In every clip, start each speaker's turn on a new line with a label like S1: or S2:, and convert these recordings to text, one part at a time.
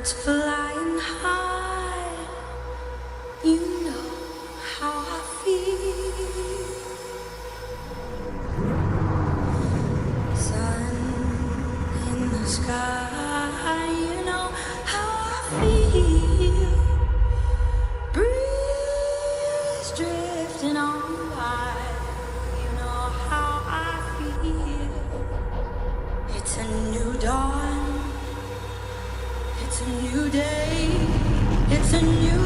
S1: birds flying high, you know how I feel. Sun in the sky, you know how I feel. Breeze drifting on by, you know how I feel. It's a new dawn, it's a new day, it's a new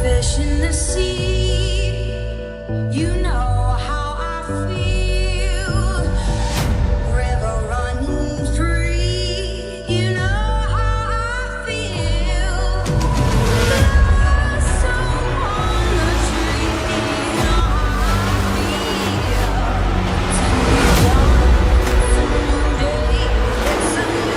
S1: fish in the sea, you know how I feel. River running free, you know how I feel. Blossom on the tree, you know how I feel. It's a new dawn, it's a new day, it's a new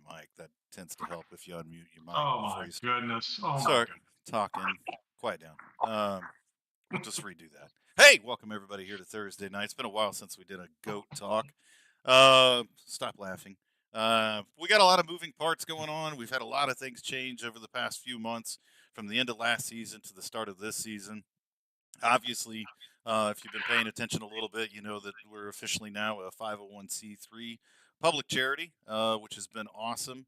S2: my mic. That tends to help if you unmute your mic
S3: Oh
S2: before
S3: my
S2: you
S3: goodness. Oh my
S2: start
S3: goodness.
S2: talking. Quiet down. We'll just redo that. Hey, welcome everybody here to Thursday night. It's been a while since we did a goat talk. Stop laughing. We got a lot of moving parts going on. We've had a lot of things change over the past few months, from the end of last season to the start of this season. Obviously, if you've been paying attention a little bit, you know that we're officially now a 501c3 public charity, which has been awesome.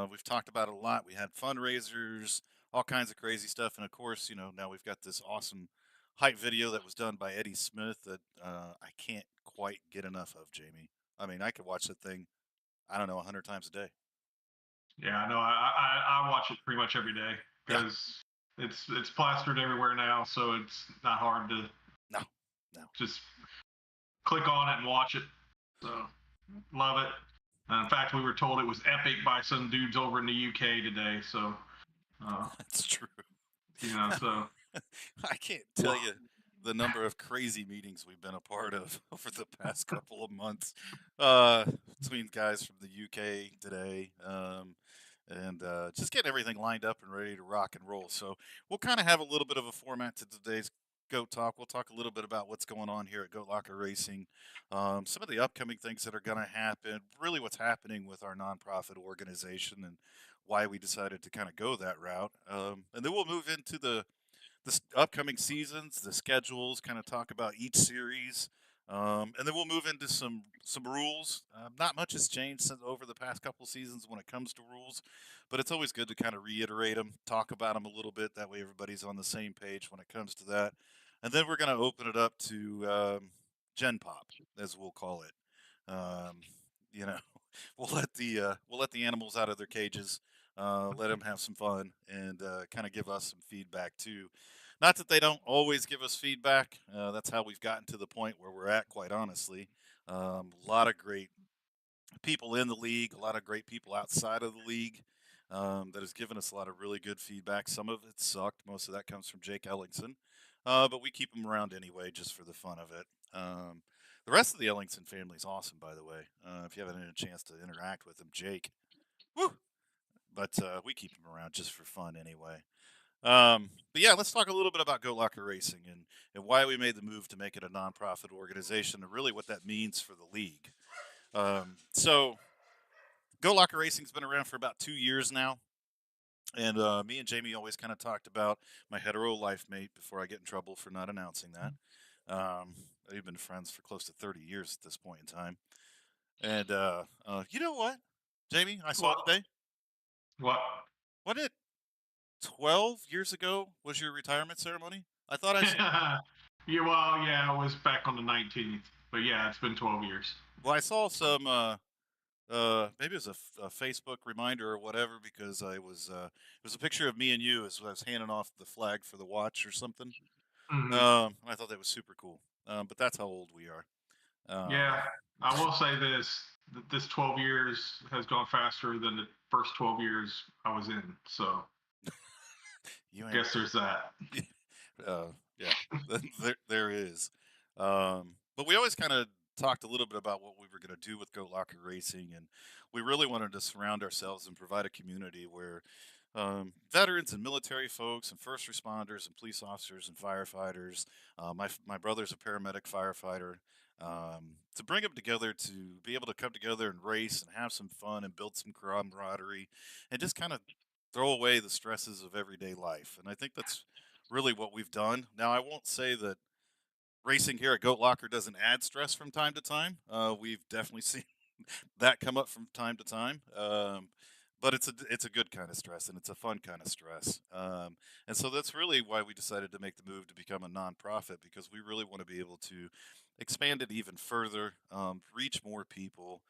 S2: We've talked about it a lot. We had fundraisers, all kinds of crazy stuff, and of course, you know, now we've got this awesome hype video that was done by Eddie Smith that I can't quite get enough of, Jamie. I mean, I could watch that thing, I don't know, 100 times a day.
S3: Yeah, I know. I watch it pretty much every day
S2: Yeah.
S3: because it's plastered everywhere now, so it's not hard to
S2: No, no.
S3: just click on it and watch it. So love it. In fact, we were told it was epic by some dudes over in the UK today. So
S2: That's true.
S3: so
S2: I can't tell you the number of crazy meetings we've been a part of over the past couple of months, between guys from the UK today, and just getting everything lined up and ready to rock and roll. So we'll kind of have a little bit of a format to today's Goat Talk. We'll talk a little bit about what's going on here at Goat Locker Racing, some of the upcoming things that are going to happen, really what's happening with our nonprofit organization and why we decided to kind of go that route. And then we'll move into the upcoming seasons, the schedules, kind of talk about each series, and then we'll move into some rules. Not much has changed since over the past couple seasons when it comes to rules, but it's always good to kind of reiterate them, talk about them a little bit. That way, everybody's on the same page when it comes to that. And then we're going to open it up to Gen Pop, as we'll call it. You know, we'll let the animals out of their cages. let them have some fun, and kind of give us some feedback too. Not that they don't always give us feedback. That's how we've gotten to the point where we're at, quite honestly. A lot of great people in the league, a lot of great people outside of the league that has given us a lot of really good feedback. Some of it sucked. Most of that comes from Jake Ellingson, but we keep him around anyway, just for the fun of it. The rest of the Ellingson family is awesome, by the way. If you haven't had a chance to interact with him, Jake, woo! But we keep him around just for fun anyway. But yeah, let's talk a little bit about Go Locker Racing and why we made the move to make it a nonprofit organization and really what that means for the league. So Go Locker Racing's been around for about 2 years now. And me and Jamie always kind of talked about my hetero life mate before I get in trouble for not announcing that. We've been friends for close to 30 years at this point in time. And you know what, Jamie, I saw
S3: What?
S2: today.
S3: What?
S2: What did 12 years ago was your retirement ceremony? I thought I saw.
S3: Yeah, well, yeah, I was back on the 19th, but yeah, it's been 12 years.
S2: Well, I saw some. Maybe it was a Facebook reminder or whatever because it was a picture of me and you as I was handing off the flag for the watch or something. And I thought that was super cool. But that's how old we are.
S3: Yeah, I will say this: this 12 years has gone faster than the first 12 years I was in. So
S2: You
S3: I
S2: ain't.
S3: guess there's that.
S2: Yeah, there is. But we always kind of talked a little bit about what we were going to do with Go Locker Racing, and we really wanted to surround ourselves and provide a community where veterans and military folks and first responders and police officers and firefighters. My brother's a paramedic firefighter. To bring them together to be able to come together and race and have some fun and build some camaraderie and just kind of throw away the stresses of everyday life. And I think that's really what we've done. Now, I won't say that racing here at Goat Locker doesn't add stress from time to time. We've definitely seen that come up from time to time. But it's a good kind of stress and it's a fun kind of stress. And so that's really why we decided to make the move to become a nonprofit because we really want to be able to expand it even further, reach more people.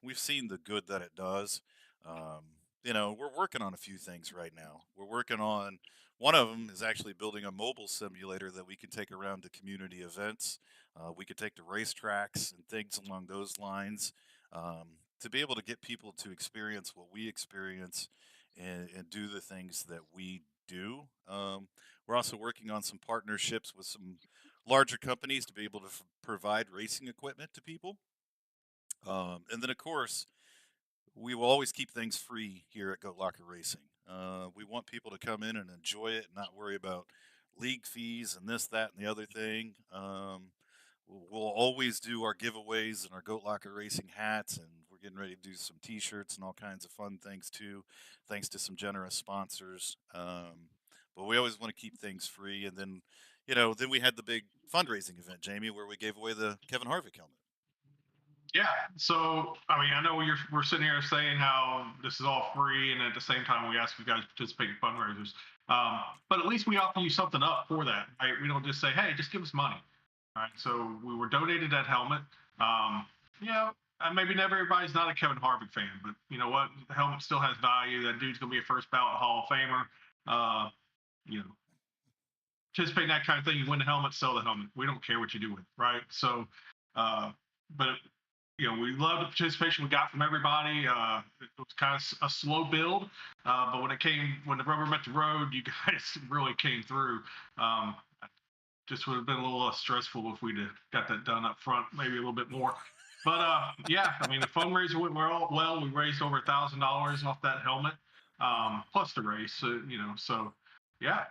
S2: We've seen the good that it does. We're working on a few things right now. We're working on one of them is actually building a mobile simulator that we can take around to community events. We could take to racetracks and things along those lines to be able to get people to experience what we experience and do the things that we do. We're also working on some partnerships with some larger companies to be able to provide racing equipment to people. And then, of course, we will always keep things free here at Goat Locker Racing. We want people to come in and enjoy it and not worry about league fees and this, that, and the other thing. We'll always do our giveaways and our Goat Locker Racing hats, and we're getting ready to do some T-shirts and all kinds of fun things too, thanks to some generous sponsors. But we always want to keep things free, and then, then we had the big fundraising event, Jamie, where we gave away the Kevin Harvick helmet.
S3: Yeah. So, I mean, I know we're sitting here saying how this is all free, and at the same time, we ask you guys to participate in fundraisers. But at least we offer you something up for that, right? We don't just say, hey, just give us money. All right. So we were donated that helmet. Maybe never everybody's not a Kevin Harvick fan, but you know what? The helmet still has value. That dude's gonna be a first ballot Hall of Famer. You know, participate in that kind of thing. You win the helmet, sell the helmet. We don't care what you do with it, right? So, but we love the participation we got from everybody. It was kind of a slow build, but when the rubber met the road, you guys really came through. Just would have been a little less stressful if we'd have got that done up front, maybe a little bit more. But yeah, I mean, the fundraiser went well. We raised over $1,000 off that helmet, plus the race. So yeah.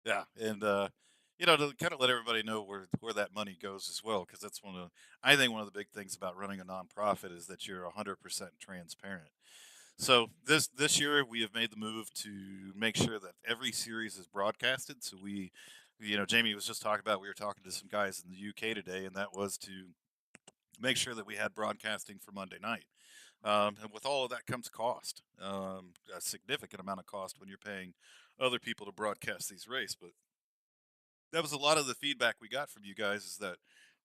S2: Yeah, and to kind of let everybody know where that money goes as well, because that's I think one of the big things about running a nonprofit is that you're 100% transparent. So this year we have made the move to make sure that every series is broadcasted. So Jamie was just talking about we were talking to some guys in the UK today, and that was to make sure that we had broadcasting for Monday night. And with all of that comes cost, a significant amount of cost when you're paying other people to broadcast these races. But that was a lot of the feedback we got from you guys is that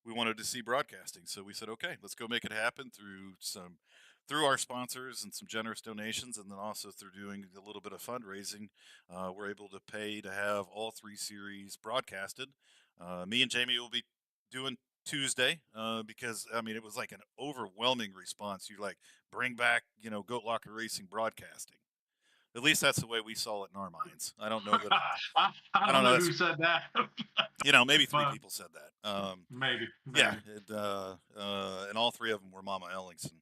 S2: we wanted to see broadcasting. So we said, okay, let's go make it happen through through our sponsors and some generous donations, and then also through doing a little bit of fundraising, we're able to pay to have all 3 series broadcasted. Me and Jamie will be doing Tuesday because I mean it was like an overwhelming response. You like bring back Goat Locker Racing broadcasting. At least that's the way we saw it in our minds. I don't know that
S3: I
S2: I
S3: don't
S2: don't know.
S3: know
S2: That's
S3: who said that,
S2: maybe 3
S3: but
S2: people said that.
S3: maybe.
S2: Yeah, and all 3 of them were Mama Ellingson.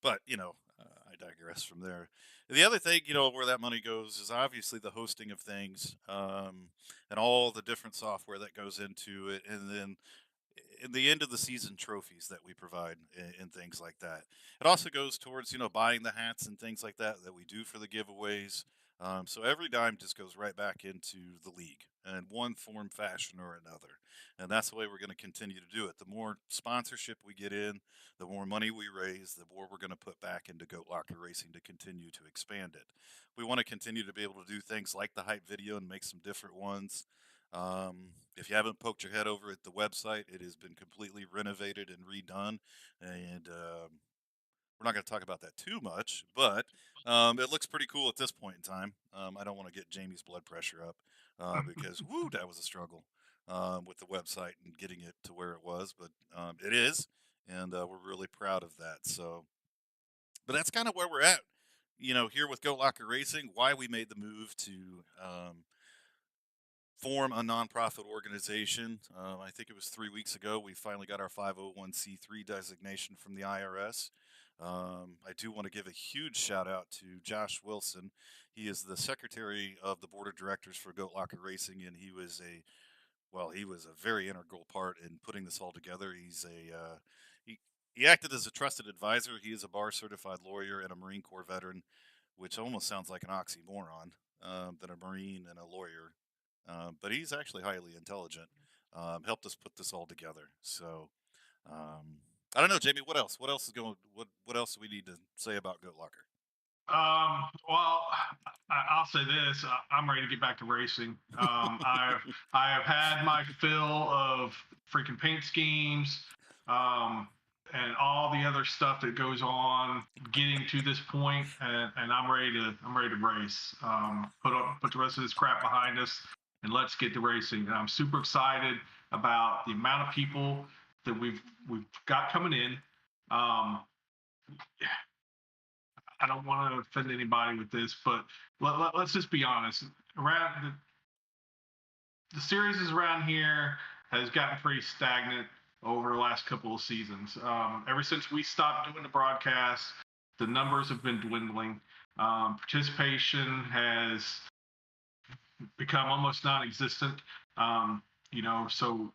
S2: But I digress from there. The other thing, where that money goes is obviously the hosting of things, and all the different software that goes into it, and then in the end of the season trophies that we provide and things like that. It also goes towards buying the hats and things like that we do for the giveaways. So every dime just goes right back into the league in one form, fashion, or another. And that's the way we're going to continue to do it. The more sponsorship we get in, the more money we raise, the more we're going to put back into Goat Locker Racing to continue to expand it. We want to continue to be able to do things like the hype video and make some different ones. If you haven't poked your head over at the website, it has been completely renovated and redone. And we're not going to talk about that too much, but it looks pretty cool at this point in time. I don't want to get Jamie's blood pressure up because, woo, that was a struggle with the website and getting it to where it was, but it is. And we're really proud of that. So, but that's kind of where we're at, here with Goat Locker Racing, why we made the move to form a nonprofit organization. I think it was 3 weeks ago. We finally got our 501c3 designation from the IRS. I do want to give a huge shout out to Josh Wilson. He is the secretary of the board of directors for Goat Locker Racing, and he was a very integral part in putting this all together. He acted as a trusted advisor. He is a bar certified lawyer and a Marine Corps veteran, which almost sounds like an oxymoron, than a Marine and a lawyer. But he's actually highly intelligent. Helped us put this all together. So I don't know, Jamie. What else? What else is going? What else do we need to say about Goat Locker?
S3: Well, I'll say this: I'm ready to get back to racing. I have had my fill of freaking paint schemes, and all the other stuff that goes on getting to this point, and I'm ready to race. Put the rest of this crap behind us, and let's get to racing. And I'm super excited about the amount of people that we've got coming in. I don't want to offend anybody with this, but let's just be honest. Around the series is around here has gotten pretty stagnant over the last couple of seasons. Ever since we stopped doing the broadcast, the numbers have been dwindling. Participation has become almost non-existent. So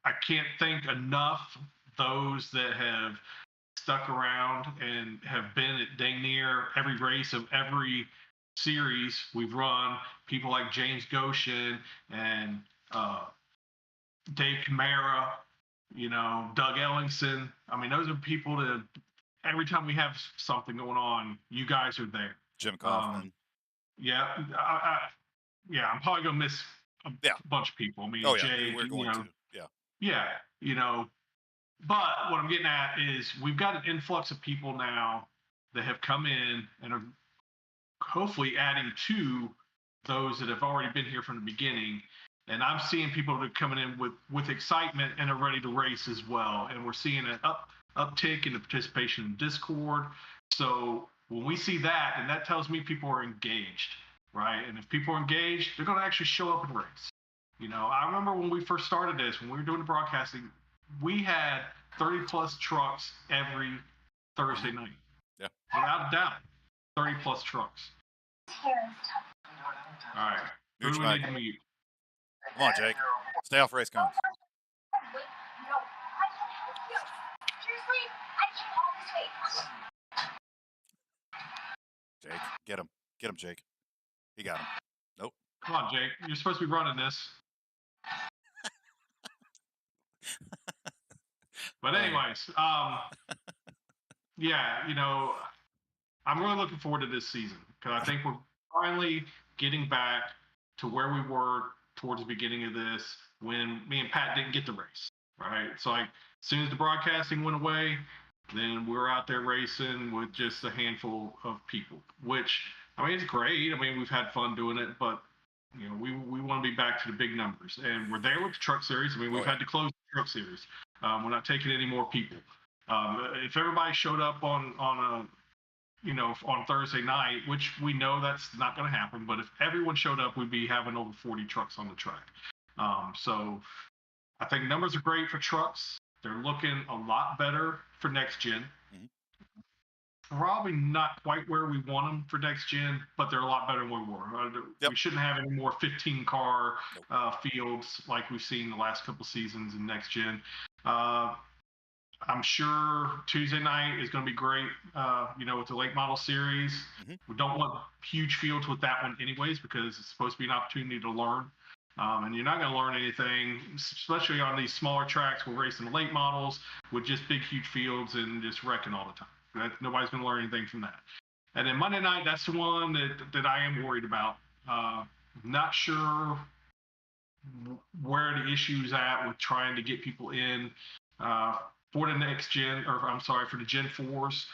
S3: I can't thank enough those that have stuck around and have been at dang near every race of every series we've run. People like James Goshen and Dave Camara, Doug Ellingson. I mean, those are people that every time we have something going on, you guys are there.
S2: Jim Kaufman.
S3: Yeah, I'm probably gonna miss a bunch of people. I mean, Jay,
S2: we're going to.
S3: Yeah, But what I'm getting at is we've got an influx of people now that have come in and are hopefully adding to those that have already been here from the beginning. And I'm seeing people that are coming in with excitement and are ready to race as well. And we're seeing an uptick in the participation in Discord. So when we see that, and that tells me people are engaged, right? And if people are engaged, they're going to actually show up and race. I remember when we first started this, when we were doing the broadcasting, we had 30 plus trucks every Thursday night.
S2: Yeah.
S3: Without a doubt, 30 plus trucks. All right. Who do we need to mute?
S2: Come on, Jake. Stay off race cons. Jake, get him. Get him, Jake. He got him. Nope.
S3: Come on, Jake. You're supposed to be running this. But anyways, I'm really looking forward to this season because I think we're finally getting back to where we were towards the beginning of this when me and Pat didn't get the race, right? It's like as soon as the broadcasting went away, then we're out there racing with just a handful of people, which, I mean, it's great. I mean, we've had fun doing it, but we want to be back to the big numbers, and we're there with the truck series. I mean,
S2: Oh
S3: we've
S2: yeah.
S3: had to close the truck series. We're not taking any more people. If everybody showed up on Thursday night, which we know that's not going to happen, but if everyone showed up, we'd be having over 40 trucks on the track. So I think numbers are great for trucks. They're looking a lot better for next gen.
S2: Mhm.
S3: Probably not quite where we want them for next gen, but they're a lot better than we were.
S2: Yep.
S3: We shouldn't have any more 15 car
S2: Nope.
S3: fields like we've seen the last couple seasons in next gen. I'm sure Tuesday night is going to be great. With the late model series,
S2: Mhm.
S3: we don't want huge fields with that one, anyways, because it's supposed to be an opportunity to learn. And you're not going to learn anything, especially on these smaller tracks. We're racing late models with just big, huge fields and just wrecking all the time. Nobody's going to learn anything from that. And then Monday night, that's the one that I am worried about. Not sure where the issue's at with trying to get people in for the next gen, or I'm sorry, for the Gen 4s,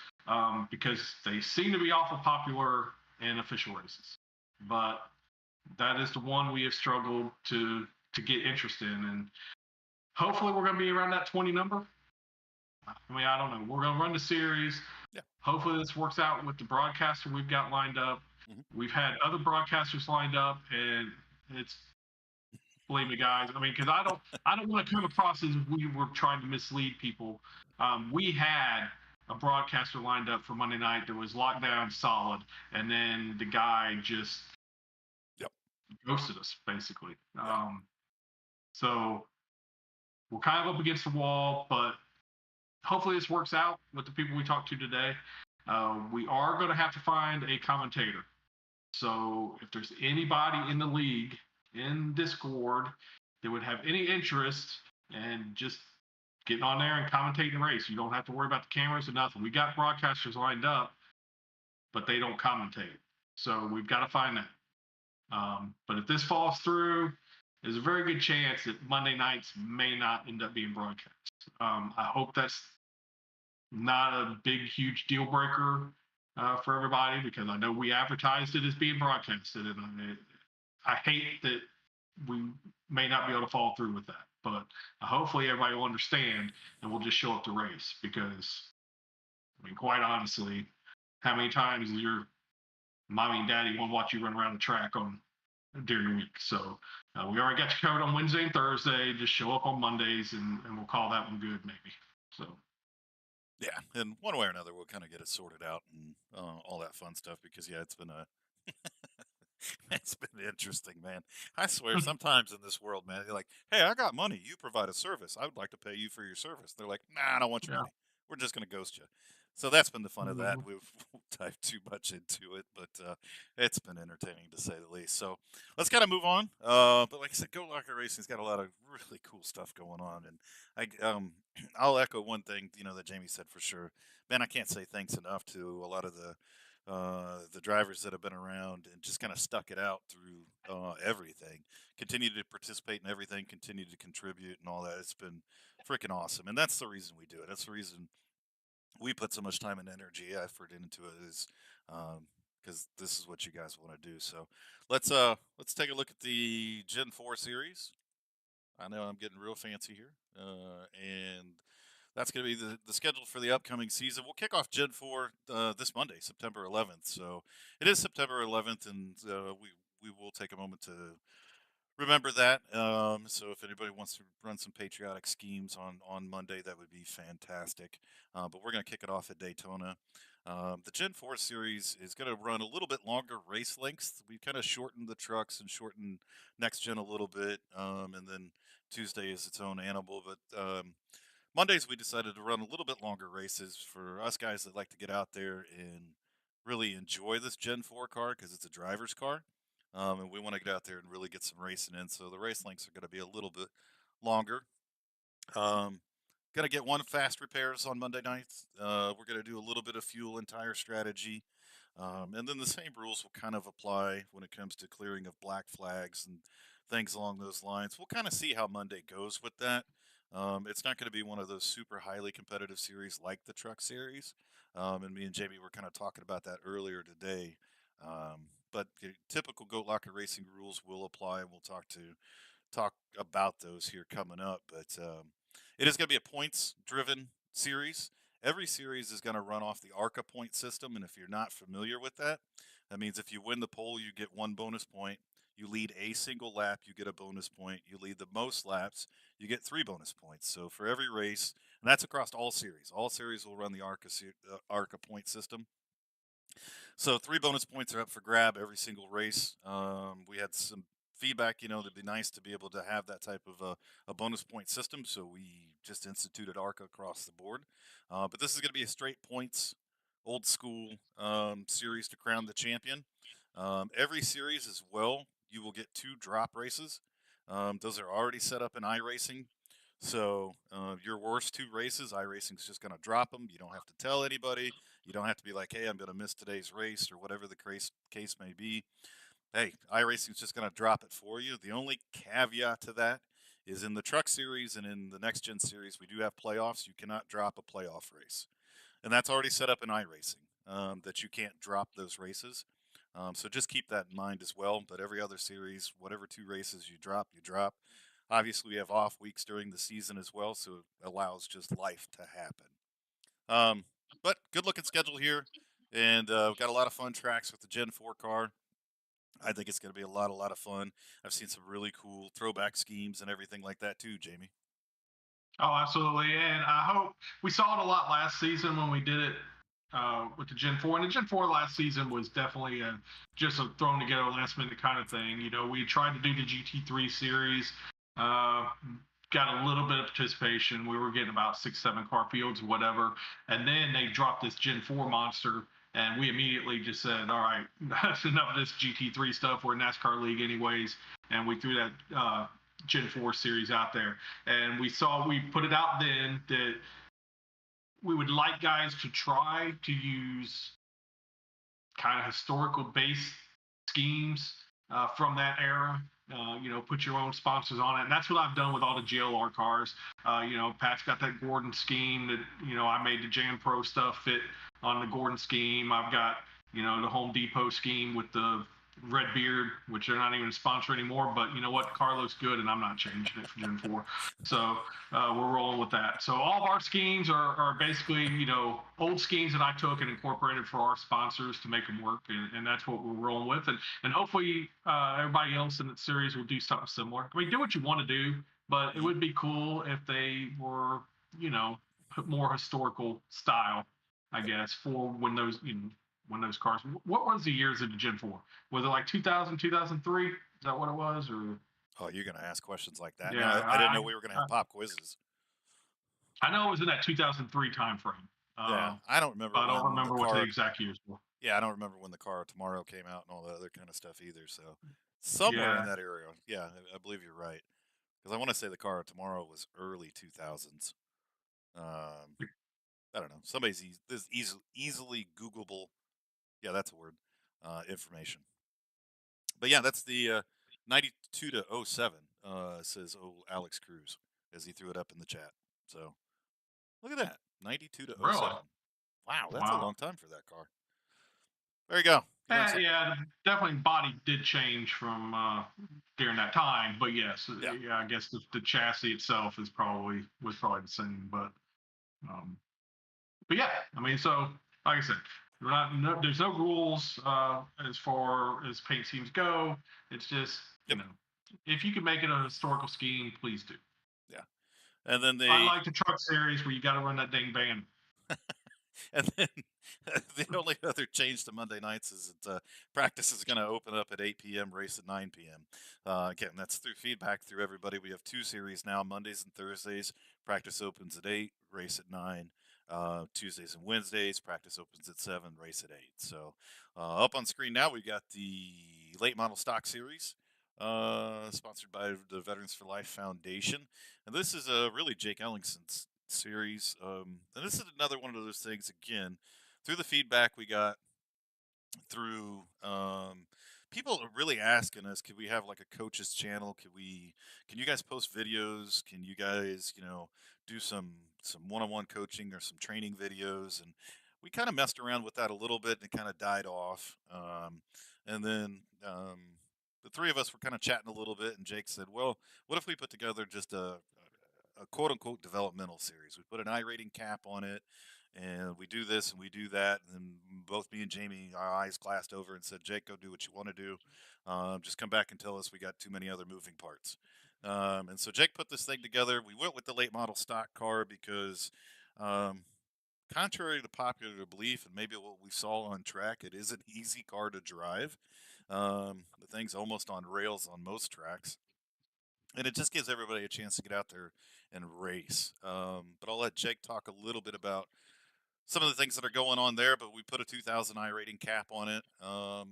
S3: because they seem to be awful popular in official races. But that is the one we have struggled to get interest in, and hopefully we're going to be around that 20 number. I mean, I don't know. We're going to run the series.
S2: Yeah.
S3: Hopefully this works out with the broadcaster we've got lined up.
S2: Mhm.
S3: We've had other broadcasters lined up, and it's, believe me, guys. I mean, because I don't want to come across as we were trying to mislead people. We had a broadcaster lined up for Monday night that was locked down solid, and then the guy just
S2: Yep.
S3: ghosted us, basically.
S2: Yeah.
S3: So we're kind of up against the wall, but hopefully this works out with the people we talked to today. We are going to have to find a commentator. So if there's anybody in the league in Discord that would have any interest in just getting on there and commentating the race, you don't have to worry about the cameras or nothing. We got broadcasters lined up, but they don't commentate. So we've got to find that. But if this falls through, there's a very good chance that Monday nights may not end up being broadcast. I hope that's not a big, huge deal breaker for everybody, because I know we advertised it as being broadcasted, and I hate that we may not be able to follow through with that. But hopefully everybody will understand and we'll just show up to race, because, I mean, quite honestly, how many times is your mommy and daddy want to watch you run around the track during the week? So we already got you covered on Wednesday and Thursday. Just show up on Mondays, and we'll call that one good, maybe. So
S2: Yeah. And one way or another, we'll kind of get it sorted out and all that fun stuff because yeah, it's been a it's been interesting, man. I swear, sometimes in this world, man, they're like, "Hey, I got money. You provide a service. I would like to pay you for your service." They're like, "Nah, I don't want your
S3: yeah.
S2: money. We're just gonna ghost you." So that's been the fun of that.
S3: Mhm.
S2: We've dived too much into it, but it's been entertaining to say the least. So let's kind of move on. But like I said, Go Locker Racing's got a lot of really cool stuff going on, and I'll echo one thing that Jamie said for sure. Man, I can't say thanks enough to a lot of the drivers that have been around and just kind of stuck it out through everything, continue to participate in everything, continue to contribute and all that. It's been freaking awesome, and that's the reason we do it. That's the reason we put so much time and energy, effort into it, is because this is what you guys want to do. So let's take a look at the Gen 4 series. I know I'm getting real fancy here, and that's going to be the schedule for the upcoming season. We'll kick off Gen 4 this Monday, September 11th. So it is September 11th, and we will take a moment to remember that. So if anybody wants to run some patriotic schemes on Monday, that would be fantastic. But we're going to kick it off at Daytona. The Gen 4 series is going to run a little bit longer race lengths. We kind of shortened the trucks and shortened next gen a little bit, and then Tuesday is its own animal. But Mondays we decided to run a little bit longer races for us guys that like to get out there and really enjoy this Gen 4 car because it's a driver's car. And we want to get out there and really get some racing in. So the race lengths are going to be a little bit longer. Um, Going to get one fast repairs on Monday nights. We're going to do a little bit of fuel and tire strategy. And then the same rules will kind of apply when it comes to clearing of black flags and things along those lines. We'll kind of see how Monday goes with that. It's not going to be one of those super highly competitive series like the Truck Series. And me and Jamie were kind of talking about that earlier today. But the typical Goat Locker racing rules will apply, and we'll talk about those here coming up. But it is going to be a points driven series. Every series is going to run off the ARCA point system. And if you're not familiar with that, that means if you win the pole, you get 1 bonus point. You lead a single lap, you get a bonus point. You lead the most laps, you get 3 bonus points. So for every race, and that's across all series will run the ARCA point system. So 3 bonus points are up for grab every single race. We had some feedback, that'd be nice to be able to have that type of a bonus point system. So we just instituted ARCA across the board. But this is going to be a straight points, old school series to crown the champion. Every series as well, you will get 2 drop races. Those are already set up in iRacing. So your worst 2 races, iRacing's just going to drop them. You don't have to tell anybody. You don't have to be like, hey, I'm going to miss today's race or whatever the case may be. Hey, iRacing's just going to drop it for you. The only caveat to that is in the Truck Series and in the Next Gen Series, we do have playoffs. You cannot drop a playoff race. And that's already set up in iRacing, that you can't drop those races. So just keep that in mind as well. But every other series, whatever 2 races you drop, you drop. Obviously, we have off weeks during the season as well, so it allows just life to happen. But good looking schedule here, and we've got a lot of fun tracks with the Gen 4 car. I think it's going to be a lot of fun. I've seen some really cool throwback schemes and everything like that too, Jamie.
S3: Oh, absolutely. And I hope we saw it a lot last season when we did it with the Gen 4. And the Gen 4 last season was definitely just a thrown together last minute kind of thing. We tried to do the GT3 series, uh, got a little bit of participation. We were getting about 6, 7 car fields, whatever. And then they dropped this Gen 4 monster. And we immediately just said, all right, that's enough of this GT3 stuff. We're a NASCAR league, anyways. And we threw that Gen 4 series out there. And we put it out then that we would like guys to try to use kind of historical base schemes from that era. Put your own sponsors on it, and that's what I've done with all the GLR cars. Pat's got that Gordon scheme that I made the Jan Pro stuff fit on the Gordon scheme. I've got the Home Depot scheme with the Red Beard, which they're not even a sponsor anymore. But you know what? The car looks good, and I'm not changing it for Gen 4. So we're rolling with that. So all of our schemes are basically, old schemes that I took and incorporated for our sponsors to make them work. And that's what we're rolling with. And hopefully everybody else in the series will do something similar. I mean, do what you want to do, but it would be cool if they were, put more historical style, I guess, for when those cars. What was the years of the Gen 4? Was it like 2000, 2003? Is that what it was? Or
S2: Oh, you're going to ask questions like that?
S3: yeah,
S2: No, I didn't know we were going to have pop quizzes.
S3: I know it was in that 2003 time frame.
S2: Yeah, I don't remember.
S3: I don't
S2: when
S3: remember
S2: the
S3: what
S2: car,
S3: the exact years were.
S2: Yeah, I don't remember when the car tomorrow came out and all that other kind of stuff either. So somewhere in
S3: Yeah.
S2: that area, yeah, I believe you're right. Because I want to say the car tomorrow was early 2000s. I don't know. This easily Googleable. Yeah, that's a word. Information. But yeah, that's the 92 to 07, says Alex Cruz as he threw it up in the chat. So look at that. 92 to 07.
S3: Really?
S2: Wow, that's a
S3: Wow.
S2: long time for that car. There you go. You learned something.
S3: Yeah, definitely body did change from during that time, but yes,
S2: Yeah.
S3: I guess the chassis itself was probably the same, but yeah, I mean, so like I said, there's no rules as far as paint schemes go. It's just
S2: Yep.
S3: if you can make it a historical scheme, please do.
S2: Yeah. And then
S3: Unlike the truck series where you got to run that dang banner.
S2: And then the only other change to Monday nights is that practice is going to open up at 8 p.m., race at 9 p.m. Again, that's through feedback through everybody. We have 2 series now, Mondays and Thursdays. Practice opens at 8, race at 9. Tuesdays and Wednesdays, practice opens at 7, race at 8. So up on screen now, we've got the late model stock series. Sponsored by the Veterans for Life Foundation. And this is really Jake Ellingson's series. And this is another one of those things, again, through the feedback we got through people are really asking us, could we have like a coaches channel? Can you guys post videos? Can you guys, do some one-on-one coaching or some training videos? And we kind of messed around with that a little bit and it kind of died off. And then the three of us were kind of chatting a little bit, and Jake said, "Well, what if we put together just a quote unquote developmental series? We put an iRating cap on it, and we do this and we do that." And then both me and Jamie, our eyes glassed over and said, "Jake, go do what you want to do. Just come back and tell us we got too many other moving parts." And so Jake put this thing together. We went with the late model stock car because, um, contrary to popular belief and maybe what we saw on track, it is an easy car to drive. The thing's almost on rails on most tracks, and it just gives everybody a chance to get out there and race. But I'll let Jake talk a little bit about some of the things that are going on there. But we put a 2,000 I rating cap on it.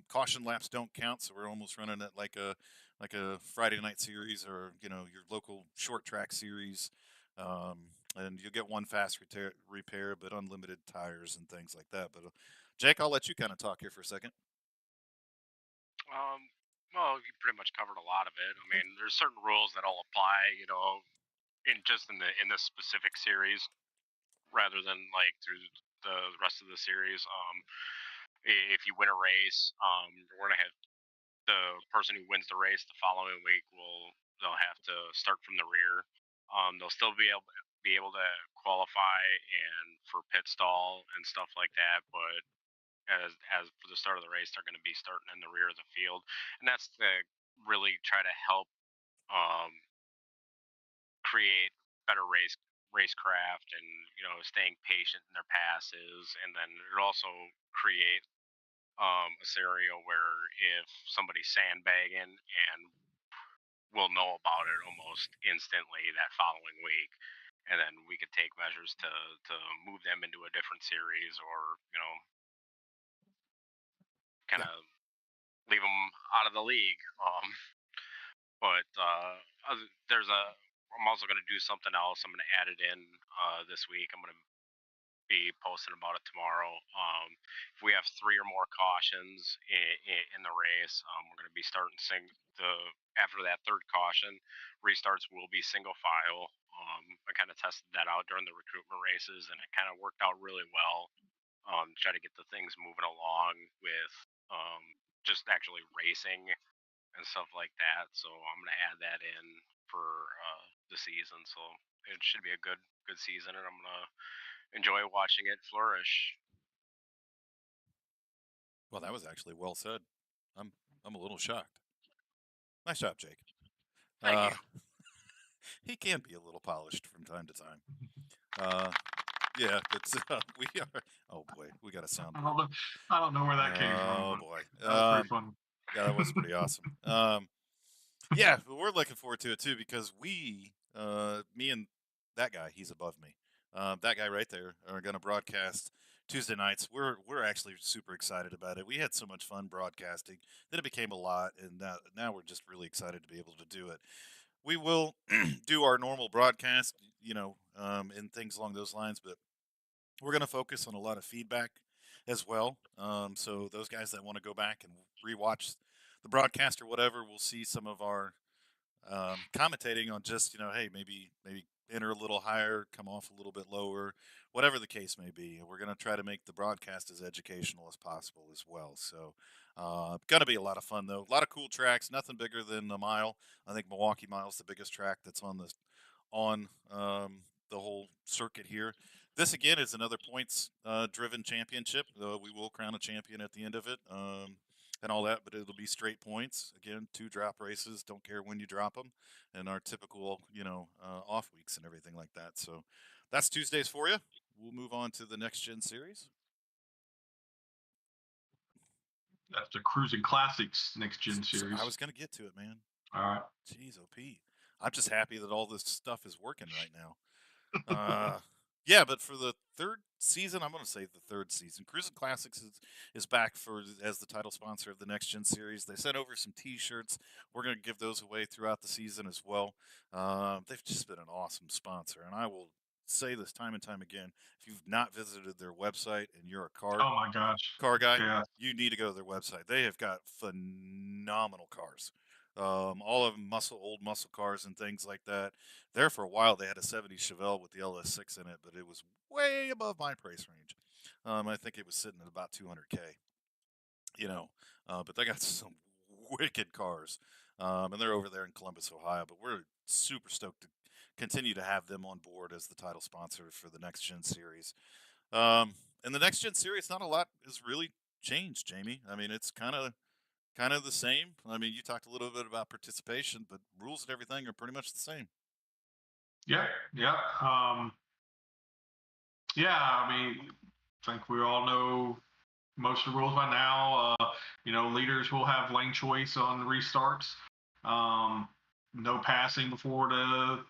S2: Caution laps don't count, so we're almost running it like a Friday night series, or your local short track series. And you'll get one fast repair, but unlimited tires and things like that. But Jake, I'll let you kind of talk here for a second.
S4: Um, well, you pretty much covered a lot of it. I mean, there's certain rules that all apply, in this specific series, rather than like through the rest of the series. If you win a race, we're gonna have the person who wins the race the following week they'll have to start from the rear. They'll still be able to qualify and for pit stall and stuff like that, but as for the start of the race, they're going to be starting in the rear of the field, and that's to really try to help um, create better racecraft, and staying patient in their passes, and then it also create a scenario where if somebody's sandbagging, and we'll know about it almost instantly that following week, and then we could take measures to move them into a different series, or kind
S2: Yeah.
S4: of leave them out of the league. But there's I'm also going to do something else. I'm going to add it in this week. I'm going to be posting about it tomorrow. If we have three or more cautions in the race, we're going to be starting after that third caution. Restarts will be single file. I kind of tested that out during the recruitment races, and it kind of worked out really well. Try to get the things moving along with just actually racing and stuff like that. So I'm gonna add that in for the season. So it should be a good season, and I'm gonna enjoy watching it flourish.
S2: Well, that was actually well said. I'm a little shocked. Nice job, Jake.
S4: Thank
S2: Uh,
S4: you.
S2: he can be a little polished from time to time. Yeah, it's we are. Oh boy, we got a soundboard.
S3: I don't know where that came
S2: Oh
S3: from,
S2: boy.
S3: but that was pretty fun.
S2: Yeah, that was pretty awesome. Yeah, but we're looking forward to it too because me and that guy, he's above me. That guy right there are going to broadcast Tuesday nights. We're actually super excited about it. We had so much fun broadcasting. Then it became a lot, and now we're just really excited to be able to do it. We will do our normal broadcast, and things along those lines, but we're going to focus on a lot of feedback as well. So those guys that want to go back and rewatch the broadcast or whatever will see some of our commentating on just hey, maybe enter a little higher, come off a little bit lower, whatever the case may be. And we're going to try to make the broadcast as educational as possible as well. So going to be a lot of fun though. A lot of cool tracks. Nothing bigger than a mile. I think Milwaukee Mile is the biggest track that's on the whole circuit here. This again is another points driven championship. We will crown a champion at the end of it. And all that, but it'll be straight points. Again, 2 drop races. Don't care when you drop them, and our typical, off weeks and everything like that. So that's Tuesdays for you. We'll move on to the next gen series.
S3: That's the Cruising Classics Next Gen
S2: So
S3: series.
S2: I was gonna get to it, man.
S3: All right.
S2: Jeez, I'm just happy that all this stuff is working right now. Yeah, but for the third season, I'm going to say the third season, Cruising Classics is back as the title sponsor of the Next Gen Series. They sent over some T-shirts. We're going to give those away throughout the season as well. They've just been an awesome sponsor, and I will say this time and time again. If you've not visited their website and you're a
S3: Oh my gosh.
S2: car guy,
S3: Yeah.
S2: you need to go to their website. They have got phenomenal cars. All of them old muscle cars and things like that. There for a while, they had a '70s Chevelle with the LS6 in it, but it was way above my price range. I think it was sitting at about 200K. You know, but they got some wicked cars, and they're over there in Columbus, Ohio. But we're super stoked to continue to have them on board as the title sponsor for the next gen series. And the next gen series, not a lot has really changed, Jamie. I mean, it's kind of the same. I mean, you talked a little bit about participation, but rules and everything are pretty much the same.
S3: Yeah. Yeah. Yeah. I mean, I think we all know most of the rules by now. Leaders will have lane choice on restarts. No passing before the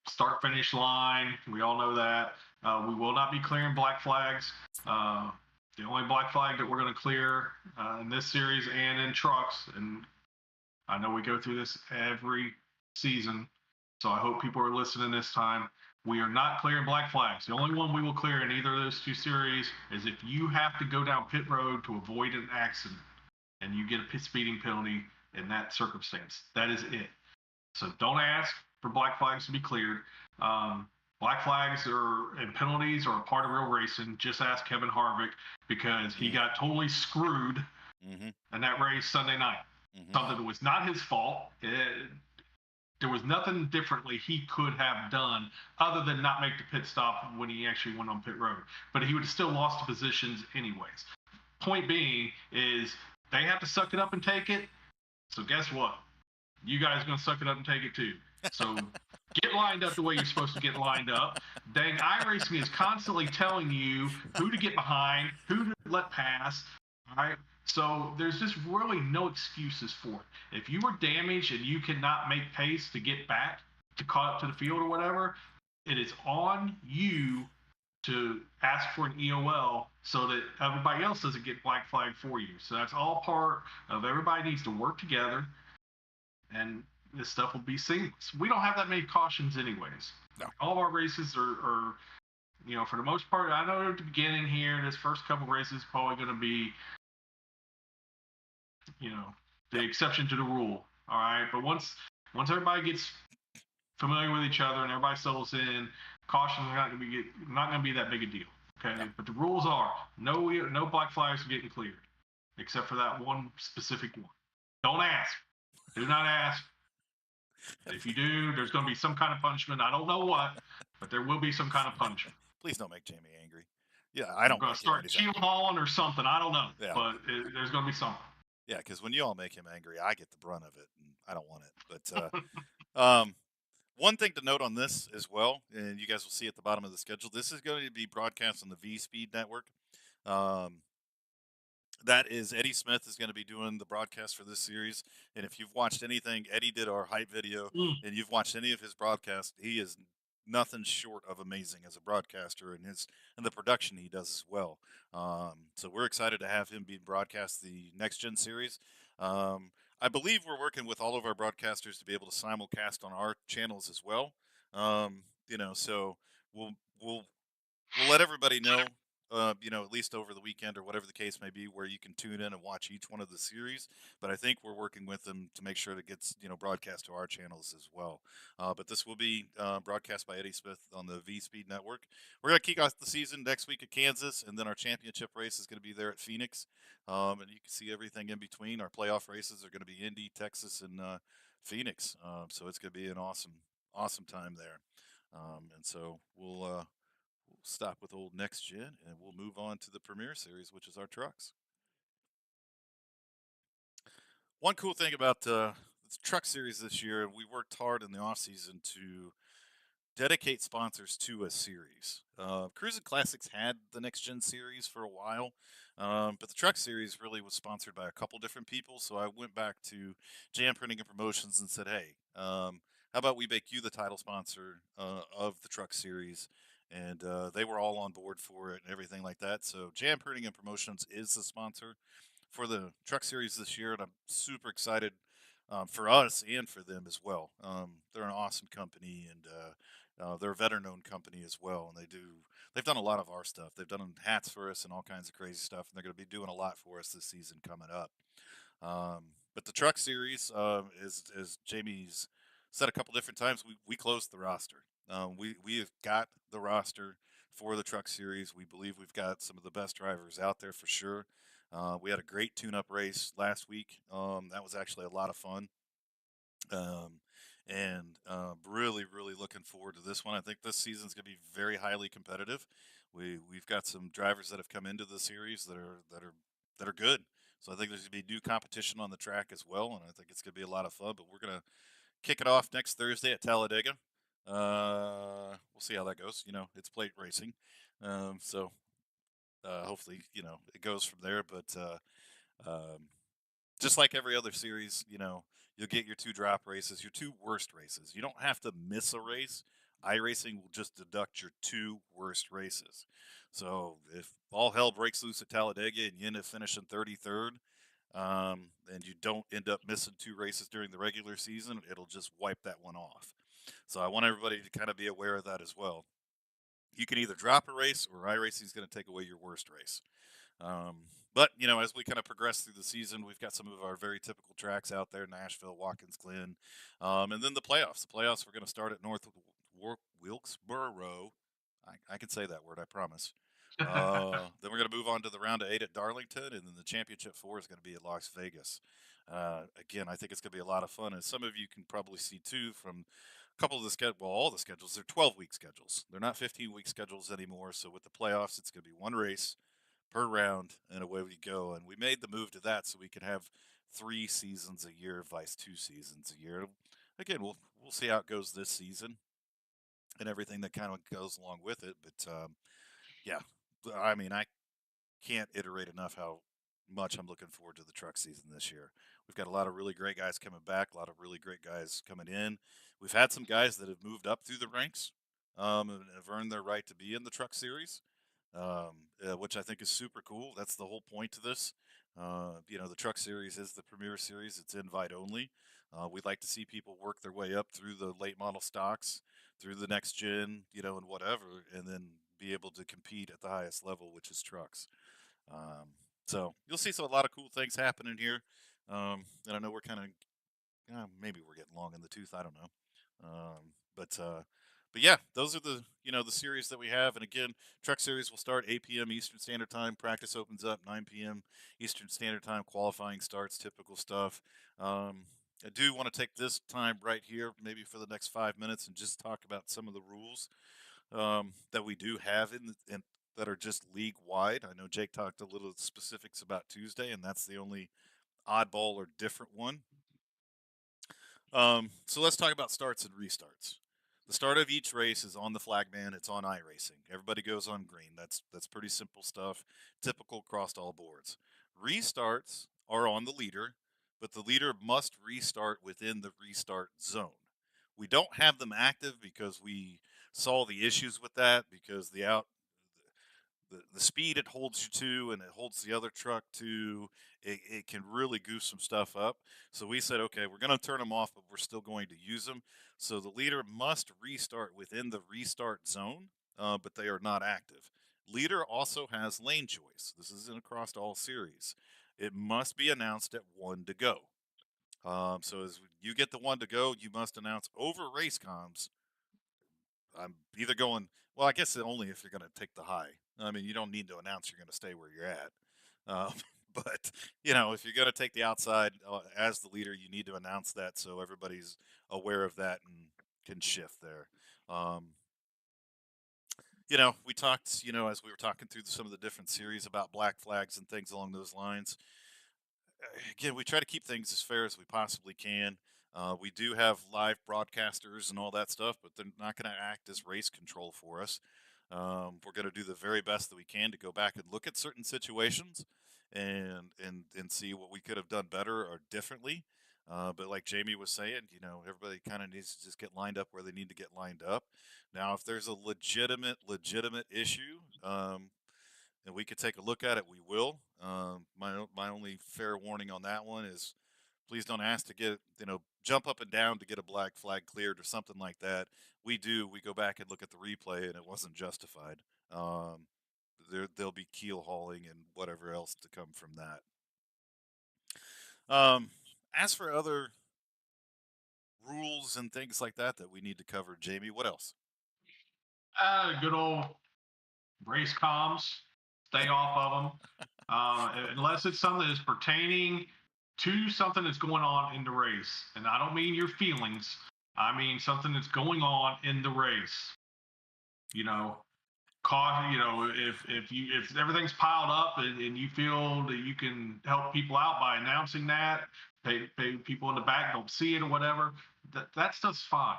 S3: start finish line. We all know that. We will not be clearing black flags. The only black flag that we're going to clear in this series and in trucks, and I know we go through this every season, so I hope people are listening this time. We are not clearing black flags. The only one we will clear in either of those two series is if you have to go down pit road to avoid an accident and you get a pit speeding penalty in that circumstance. That is it. So don't ask for black flags to be cleared. Black flags and penalties are a part of real racing. Just ask Kevin Harvick because he got totally screwed in that race Sunday night. Something that was not his fault. There was nothing differently he could have done other than not make the pit stop when he actually went on pit road. But he would have still lost the positions anyways. Point being is they have to suck it up and take it. So guess what? You guys are going to suck it up and take it too. So get lined up the way you're supposed to get lined up. Dang, iRacing is constantly telling you who to get behind, who to let pass. All right. So there's just really no excuses for it. If you were damaged and you cannot make pace to get back to caught up to the field or whatever, it is on you to ask for an EOL so that everybody else doesn't get black flag for you. So that's all part of everybody needs to work together, and this stuff will be seamless. We don't have that many cautions anyways.
S2: No.
S3: All of our races are for the most part, I know at the beginning here, this first couple races probably going to be, the exception to the rule. All right. But once everybody gets familiar with each other and everybody settles in, cautions are not going to be that big a deal. Okay.
S2: No.
S3: But the rules are no black flags are getting cleared, except for that one specific one. Don't ask. Do not ask. If you do, there's going to be some kind of punishment. I don't know what, but there will be some kind of punishment.
S2: Please don't make Jamie angry. Yeah, I don't
S3: going
S2: like
S3: to start
S2: it when he's
S3: cheat hauling or something. I don't know,
S2: Yeah.
S3: but there's going to be something.
S2: Yeah, because when you all make him angry, I get the brunt of it, and I don't want it. But one thing to note on this as well, and you guys will see at the bottom of the schedule, this is going to be broadcast on the V Speed Network. That is Eddie Smith is going to be doing the broadcast for this series. And if you've watched anything, Eddie did our hype video, and you've watched any of his broadcasts, he is nothing short of amazing as a broadcaster and the production he does as well. So we're excited to have him be broadcast the next gen series. I believe we're working with all of our broadcasters to be able to simulcast on our channels as well. So we'll let everybody know, at least over the weekend or whatever the case may be, where you can tune in and watch each one of the series. But I think we're working with them to make sure that it gets, broadcast to our channels as well. But this will be broadcast by Eddie Smith on the V Speed Network. We're going to kick off the season next week at Kansas, and then our championship race is going to be there at Phoenix. And you can see everything in between. Our playoff races are going to be Indy, Texas, and Phoenix. So it's going to be an awesome time there. And so we'll stop with old next gen and we'll move on to the Premier Series, which is our trucks. One cool thing about the truck series this year, we worked hard in the off season to dedicate sponsors to a series. Cruising Classics had the next gen series for a while, but the truck series really was sponsored by a couple different people. So I went back to Jam Printing and Promotions and said, hey, how about we make you the title sponsor of the truck series? And they were all on board for it and everything like that. So Jam Printing and Promotions is the sponsor for the truck series this year, and I'm super excited for us and for them as well. They're an awesome company, and They're a veteran-owned company as well, and they've done a lot of our stuff. They've done hats for us and all kinds of crazy stuff, and they're going to be doing a lot for us this season coming up. But the truck series, as Jamie's said a couple different times, we closed the roster. We have got the roster for the truck series. We believe we've got some of the best drivers out there for sure. We had a great tune-up race last week. That was actually a lot of fun. Um, and really, really looking forward to this one. I think this season's going to be very highly competitive. We've got some drivers that have come into the series that are good. So I think there's going to be new competition on the track as well, and I think it's going to be a lot of fun. But we're going to kick it off next Thursday at Talladega. We'll see how that goes. It's plate racing, so hopefully it goes from there. But um, just like every other series, you'll get your two drop races, your two worst races. You don't have to miss a race. iRacing will just deduct your two worst races. So if all hell breaks loose at Talladega and you end up finishing 33rd, and you don't end up missing two races during the regular season, it'll just wipe that one off. So I want everybody to kind of be aware of that as well. You can either drop a race or iRacing is going to take away your worst race. But as we kind of progress through the season, we've got some of our very typical tracks out there: Nashville, Watkins Glen, and then the playoffs. The playoffs we're going to start at North Wilkesboro. I can say that word, I promise. Then we're going to move on to the round of 8 at Darlington, and then the championship 4 is going to be at Las Vegas. Again, I think it's going to be a lot of fun, and some of you can probably see too from a couple of all the schedules. They're 12-week schedules. They're not 15-week schedules anymore. So with the playoffs, it's going to be one race per round, and away we go. And we made the move to that so we could have 3 seasons a year, vice 2 seasons a year. Again, we'll see how it goes this season and everything that kind of goes along with it. But yeah, I mean, I can't iterate enough how much I'm looking forward to the truck season this year. We've got a lot of really great guys coming back, a lot of really great guys coming in. We've had some guys that have moved up through the ranks, and have earned their right to be in the truck series, which I think is super cool. That's the whole point to this. The truck series is the premier series. It's invite only. We'd like to see people work their way up through the late model stocks, through the next gen, and whatever, and then be able to compete at the highest level, which is trucks. So you'll see a lot of cool things happening here. And I know we're kind of maybe we're getting long in the tooth. I don't know. But yeah, those are the series that we have. And again, truck series will start 8 p.m. Eastern Standard Time. Practice opens up 9 p.m. Eastern Standard Time. Qualifying starts. Typical stuff. I do want to take this time right here, maybe for the next 5 minutes, and just talk about some of the rules that we do have in that are just league wide. I know Jake talked a little specifics about Tuesday, and that's the only oddball or different one. So let's talk about starts and restarts. The start of each race is on the flag man. It's on iRacing. Everybody goes on green. That's pretty simple stuff, typical across all boards. Restarts are on the leader, but the leader must restart within the restart zone. We don't have them active because we saw the issues with that, because the speed it holds you to and it holds the other truck to, it can really goof some stuff up. So we said, okay, we're going to turn them off, but we're still going to use them. So the leader must restart within the restart zone, but they are not active. Leader also has lane choice. This is in across all series. It must be announced at 1 to go. So as you get the 1 to go, you must announce over race comms. I'm either going, well, I guess only if you're going to take the high. I mean, you don't need to announce you're going to stay where you're at. But, if you're going to take the outside as the leader, you need to announce that so everybody's aware of that and can shift there. We talked, as we were talking through some of the different series about black flags and things along those lines. Again, we try to keep things as fair as we possibly can. We do have live broadcasters and all that stuff, but they're not going to act as race control for us. We're going to do the very best that we can to go back and look at certain situations and see what we could have done better or differently. But like Jamie was saying, everybody kind of needs to just get lined up where they need to get lined up. Now, if there's a legitimate issue, and we could take a look at it, we will. My only fair warning on that one is Please don't ask to get, jump up and down to get a black flag cleared or something like that. We go back and look at the replay and it wasn't justified. There'll be keel hauling and whatever else to come from that. As for other rules and things like that we need to cover, Jamie, what else?
S3: Good old race comms. Stay off of them. Unless it's something that's pertaining to something that's going on in the race. And I don't mean your feelings. I mean something that's going on in the race. If everything's piled up and you feel that you can help people out by announcing that, pay people in the back don't see it or whatever, that stuff's fine.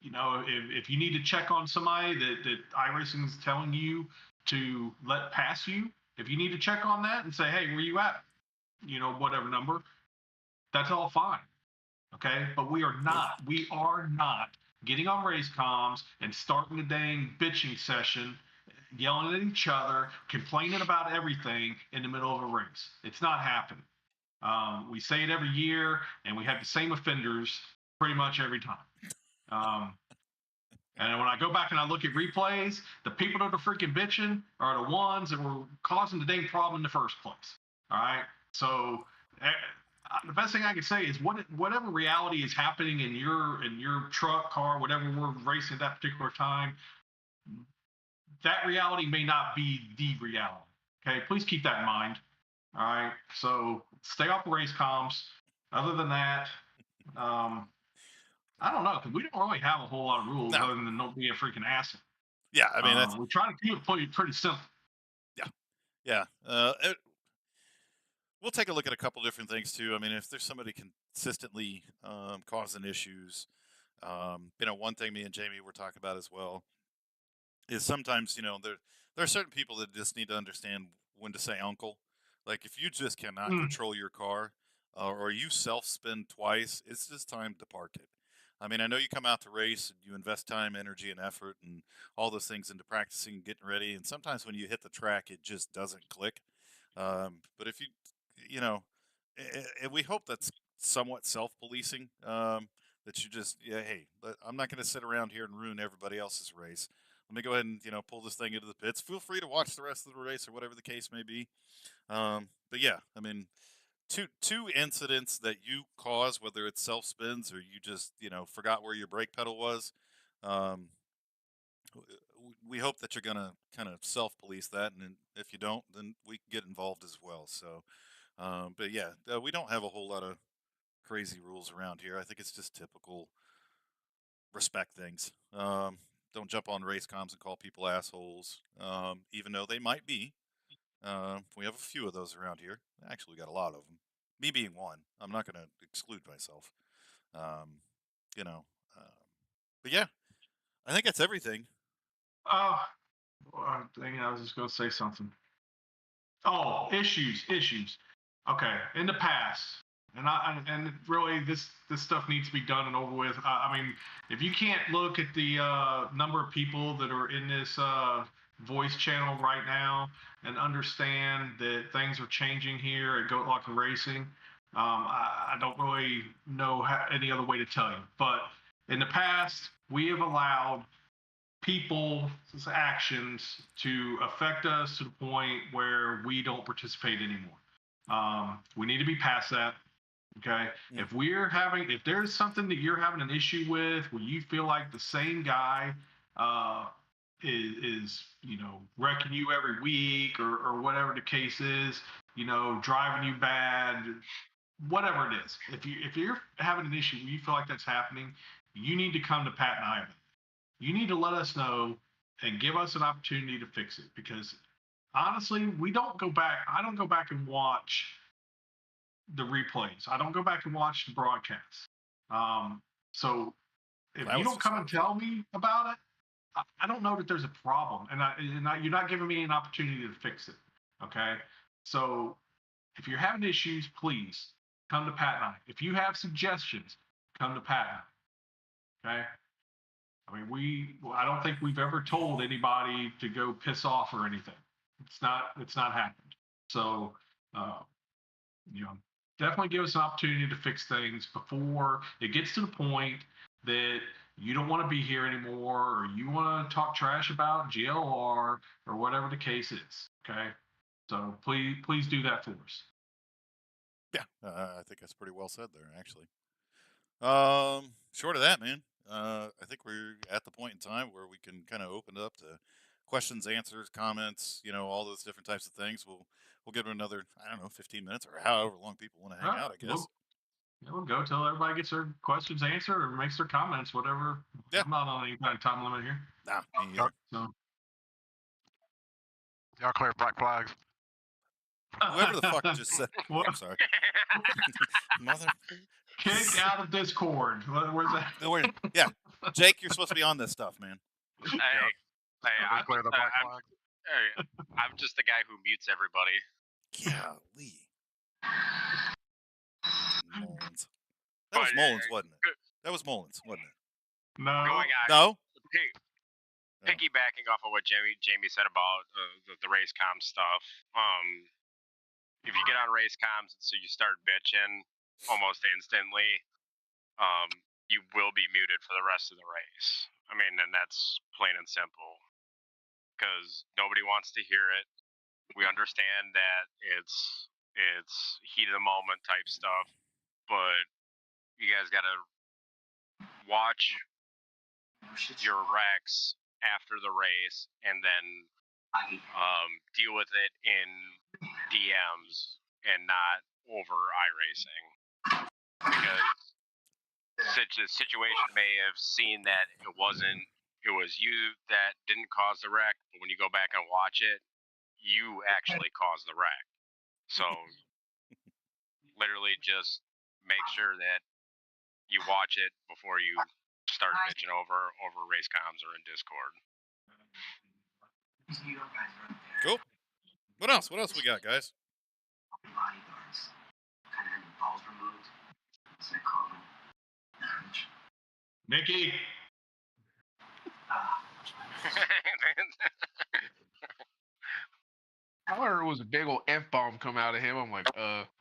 S3: If you need to check on somebody that iRacing is telling you to let pass you, if you need to check on that and say, hey, where you at? Whatever number, that's all fine. Okay. But we are not getting on race comms and starting a dang bitching session, yelling at each other, complaining about everything in the middle of a race. It's not happening. We say it every year, and we have the same offenders pretty much every time. And when I go back and I look at replays, the people that are freaking bitching are the ones that were causing the dang problem in the first place. All right. So the best thing I can say is whatever reality is happening in your truck, car, whatever we're racing at that particular time, that reality may not be the reality. Okay. Please keep that in mind. All right. So stay off the race comms. Other than that, I don't know, because we don't really have a whole lot of rules other than don't be a freaking asshole.
S2: Yeah, I mean,
S3: we try to keep it pretty simple.
S2: Yeah. We'll take a look at a couple different things too. I mean, if there's somebody consistently causing issues, one thing me and Jamie were talking about as well is sometimes, there are certain people that just need to understand when to say uncle. Like if you just cannot control your car or you self-spin twice, it's just time to park it. I mean, I know you come out to race and you invest time, energy, and effort and all those things into practicing and getting ready. And sometimes when you hit the track, it just doesn't click. But if and we hope that's somewhat self-policing, that you just, hey, I'm not going to sit around here and ruin everybody else's race. Let me go ahead and, pull this thing into the pits. Feel free to watch the rest of the race or whatever the case may be. But yeah, I mean, two incidents that you cause, whether it's self spins or you just forgot where your brake pedal was. We hope that you're gonna kind of self police that, and if you don't, then we can get involved as well. So, but yeah, we don't have a whole lot of crazy rules around here. I think it's just typical respect things. Don't jump on race comms and call people assholes, even though they might be. We have a few of those around here. Actually, we got a lot of them. Me being one, I'm not going to exclude myself. But yeah, I think that's everything.
S3: Dang, I was just going to say something. Oh, issues. Okay, in the past, and really this stuff needs to be done and over with. I mean, if you can't look at the number of people that are in this voice channel right now and understand that things are changing here at Goat Locker Racing, I don't really know any other way to tell you. But in the past, we have allowed people's actions to affect us to the point where we don't participate anymore. We need to be past that. Okay. Yeah. If there's something that you're having an issue with where you feel like the same guy is wrecking you every week or whatever the case is, driving you bad, whatever it is, if you're having an issue where you feel like that's happening, you need to come to Pat and I. You need to let us know and give us an opportunity to fix it, because honestly, I don't go back and watch the replays. I don't go back and watch the broadcasts. So if you don't come and tell me about it, I don't know that there's a problem, and you're not giving me an opportunity to fix it. Okay. So if you're having issues, please come to Pat and I. If you have suggestions, come to Pat and I. Okay. I mean, I don't think we've ever told anybody to go piss off or anything. It's not happened. So, definitely give us an opportunity to fix things before it gets to the point that you don't want to be here anymore, or you want to talk trash about GLR or whatever the case is. Okay, so please do that for us.
S2: Yeah, I think that's pretty well said there, actually. Short of that, man, I think we're at the point in time where we can kind of open it up to questions, answers, comments, all those different types of things. We'll give it another, I don't know, 15 minutes or however long people want to hang out, I guess.
S3: We'll go till everybody gets their questions answered or makes their comments, whatever.
S2: Yeah.
S3: I'm not on any kind of time limit here.
S2: Nah, me either.
S3: So
S5: Y'all clear black flags.
S2: Whoever the fuck just said,
S3: What?
S2: I'm sorry. Mother.
S3: Kick out of Discord. Where's that?
S2: Yeah, Jake, you're supposed to be on this stuff, man.
S4: Hey,
S5: Everybody clear the black flag.
S4: I'm just the guy who mutes everybody.
S2: Golly. Mullins. That was
S4: But,
S2: Mullins, wasn't it?
S4: good.
S2: That was Mullins, wasn't it?
S3: No.
S4: Going on.
S2: No?
S4: Hey,
S2: Oh.
S4: piggybacking off of what Jamie said about the race com stuff. If you get on race comms, so you start bitching almost instantly, you will be muted for the rest of the race. I mean, and that's plain and simple, because nobody wants to hear it. We understand that it's heat of the moment type stuff, but you guys gotta watch your wrecks after the race and then deal with it in DMs and not over iRacing, because the situation may have seen that it was you that didn't cause the wreck, but when you go back and watch it, you actually caused the wreck. So literally just make sure that you watch it before you start bitching over race comms or in Discord.
S2: Cool. What else? What else we got, guys?
S3: Nikki.
S6: I heard it was a big old F-bomb come out of him. I'm like,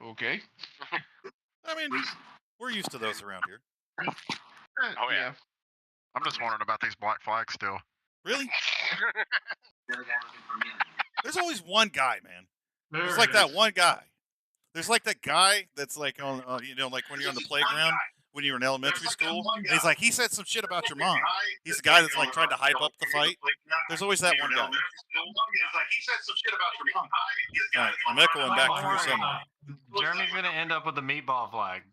S6: okay.
S2: I mean, we're used to those around here.
S4: Oh, yeah.
S5: I'm just wondering about these black flags still.
S2: Really? There's always one guy, man.
S3: There
S2: There's
S3: it
S2: like
S3: is.
S2: that one guy. There's like that guy that's like on, like when you're on the playground when you were in elementary school. And he's like, he said some shit about your mom. He's the guy that's like trying to hype up the fight. There's always that one guy. All right, I'm echoing back through somewhere.
S7: Jeremy's gonna end up with the meatball flag.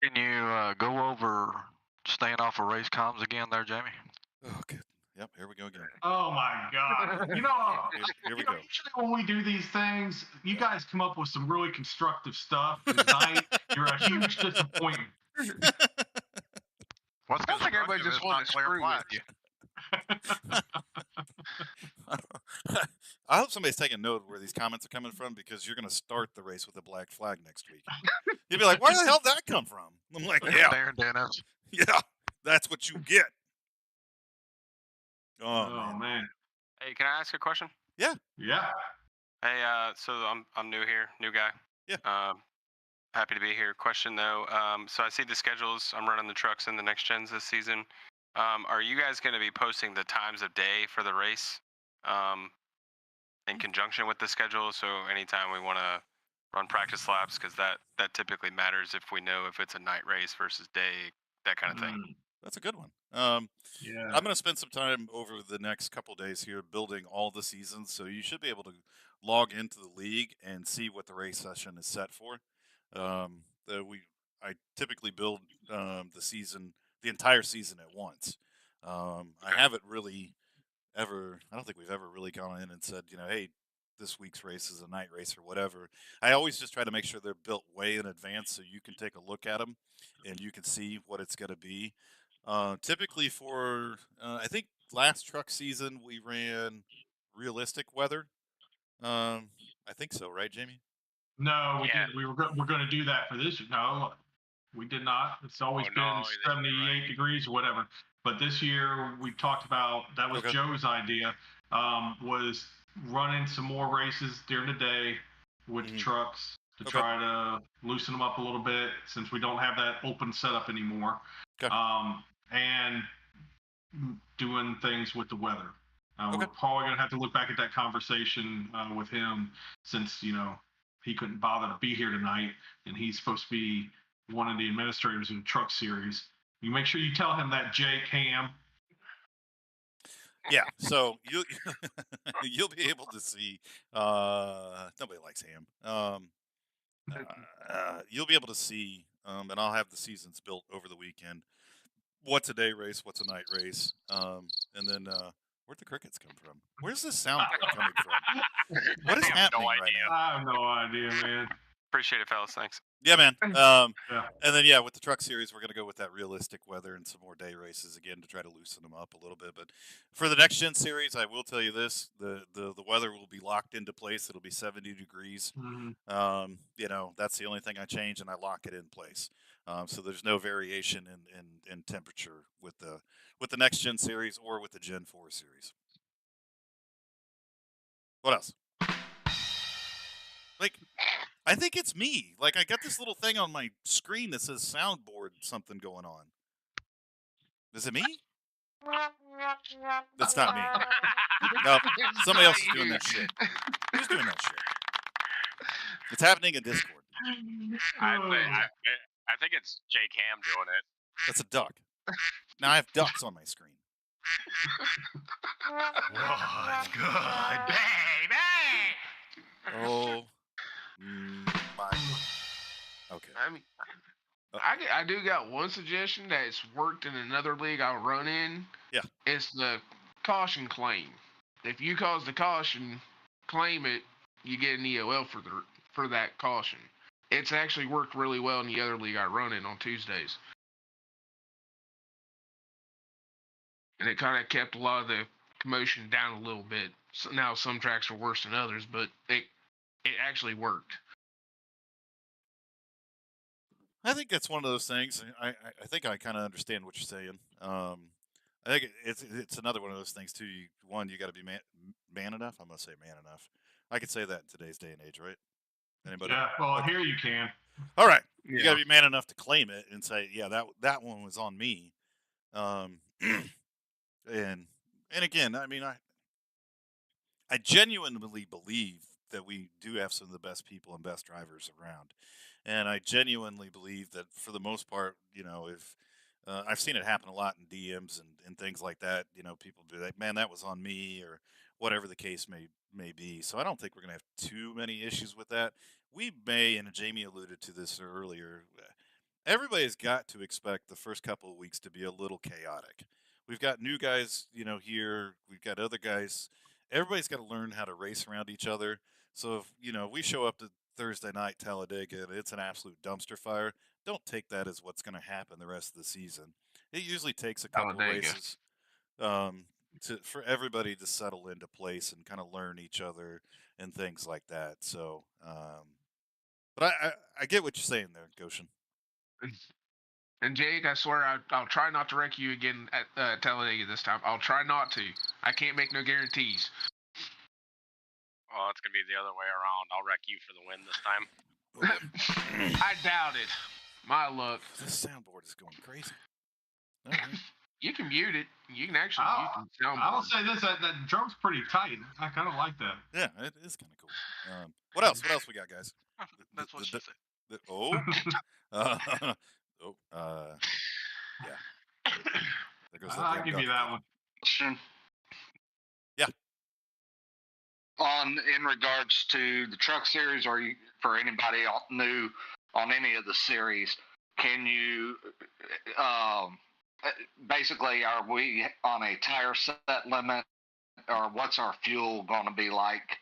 S5: Can you go over staying off of race comms again there, Jamie?
S2: Oh, good. Yep, here we go again.
S3: Oh my God. Here
S2: we go.
S3: Usually when we do these things, you guys come up with some really constructive stuff. Tonight, you're a huge disappointment.
S5: What's
S6: I think everybody just wanted to screw with you.
S2: I hope somebody's taking note of where these comments are coming from, because you're going to start the race with a black flag next week. You'll be like, where the hell did that come from? I'm like, yeah,
S5: Darren Dennis.
S2: yeah, that's what you get.
S3: Oh, man.
S7: Hey, can I ask a question?
S3: Yeah.
S7: Hey, so I'm new here, new guy.
S2: Yeah.
S7: Happy to be here. Question though, so I see the schedules. I'm running the trucks in the next gens this season. Are you guys going to be posting the times of day for the race, in conjunction with the schedule? So anytime we want to run practice laps, because that typically matters if we know if it's a night race versus day, that kind of thing.
S2: That's a good one.
S3: Yeah.
S2: I'm going to spend some time over the next couple days here building all the seasons, so you should be able to log into the league and see what the race session is set for. I typically build the entire season at once. I haven't really I don't think we've ever really gone in and said, hey, this week's race is a night race or whatever. I always just try to make sure they're built way in advance so you can take a look at them and you can see what it's going to be. Typically for, I think last truck season we ran realistic weather. I think so, right, Jamie?
S3: No, we
S4: Yeah.
S3: didn't. We're going to do that for this year. No, we did not. It's always been
S4: no, that's
S3: 78
S4: right.
S3: degrees or whatever. But this year we talked about, that was
S2: Okay.
S3: Joe's idea, was running some more races during the day with the
S2: Mhm.
S3: trucks to
S2: Okay.
S3: try to loosen them up a little bit since we don't have that open setup anymore.
S2: Okay.
S3: And doing things with the weather.
S2: Okay.
S3: We're probably going to have to look back at that conversation with him since, he couldn't bother to be here tonight and he's supposed to be one of the administrators of the truck series. You make sure you tell him that, Jake Ham.
S2: Yeah. So you'll be able to see. Nobody likes ham. You'll be able to see, and I'll have the seasons built over the weekend. What's a day race? What's a night race? And then where'd the crickets come from? Where's this soundboard coming from? What is
S4: I have
S2: happening
S4: no
S2: right
S4: idea.
S2: now?
S3: I have no idea, man.
S7: Appreciate it, fellas. Thanks.
S2: Yeah, man.
S3: Yeah.
S2: And then yeah, with the truck series, we're gonna go with that realistic weather and some more day races again to try to loosen them up a little bit. But for the next gen series, I will tell you this: the weather will be locked into place. It'll be 70 degrees.
S3: Mm-hmm.
S2: That's the only thing I change, and I lock it in place. So there's no variation in temperature with the next gen series or with the Gen 4 series. What else? Like, I think it's me. Like, I got this little thing on my screen that says soundboard something going on. Is it me? That's not me. No, somebody else is doing that shit. Who's doing that shit? It's happening in Discord.
S4: I think it's Jake Ham doing it.
S2: That's a duck. Now I have ducks on my screen.
S6: What's good, baby?
S2: Oh my. Okay.
S6: I mean, I do got one suggestion that's worked in another league I run in.
S2: Yeah.
S6: It's the caution claim. If you cause the caution, claim it, you get an EOL for that caution. It's actually worked really well in the other league I run in on Tuesdays. And it kind of kept a lot of the commotion down a little bit. So now some tracks are worse than others, but it actually worked.
S2: I think that's one of those things. I think I kind of understand what you're saying. I think it's another one of those things too. You got to be man enough. I'm gonna say man enough. I could say that in today's day and age, right? Anybody?
S3: Yeah. Well,
S2: Okay.
S3: here you can.
S2: All right. You got to be man enough to claim it and say, yeah, that one was on me. And again, I mean, I genuinely believe that we do have some of the best people and best drivers around. And I genuinely believe that for the most part, if I've seen it happen a lot in DMs and things like that, people be like, man, that was on me or whatever the case may be. So I don't think we're going to have too many issues with that. We may, and Jamie alluded to this earlier, everybody's got to expect the first couple of weeks to be a little chaotic. We've got new guys, here. We've got other guys. Everybody's got to learn how to race around each other. So if we show up to Thursday night Talladega and it's an absolute dumpster fire, don't take that as what's going to happen the rest of the season. It usually takes a couple of
S6: Talladega.
S2: races for everybody to settle into place and kind of learn each other and things like that. So, but I get what you're saying there, Goshen.
S6: And Jake, I swear I'll try not to wreck you again at Talladega this time. I'll try not to. I can't make no guarantees.
S4: Well, it's gonna be the other way around. I'll wreck you for the win this time.
S6: I doubt it. My luck.
S2: This soundboard is going crazy. All right.
S6: You can mute it. You can actually mute the soundboard.
S3: I will say this: that drum's pretty tight. I kind of like that.
S2: Yeah, it is kind of cool. What else? What else we got, guys?
S5: That's what she said.
S2: Yeah. There goes that
S3: I'll
S2: damn
S3: give
S2: duck
S3: you that
S2: again.
S3: one.
S8: Question.
S2: Yeah.
S8: In regards to the truck series, or for anybody new on any of the series, can you basically, are we on a tire set limit, or what's our fuel going to be like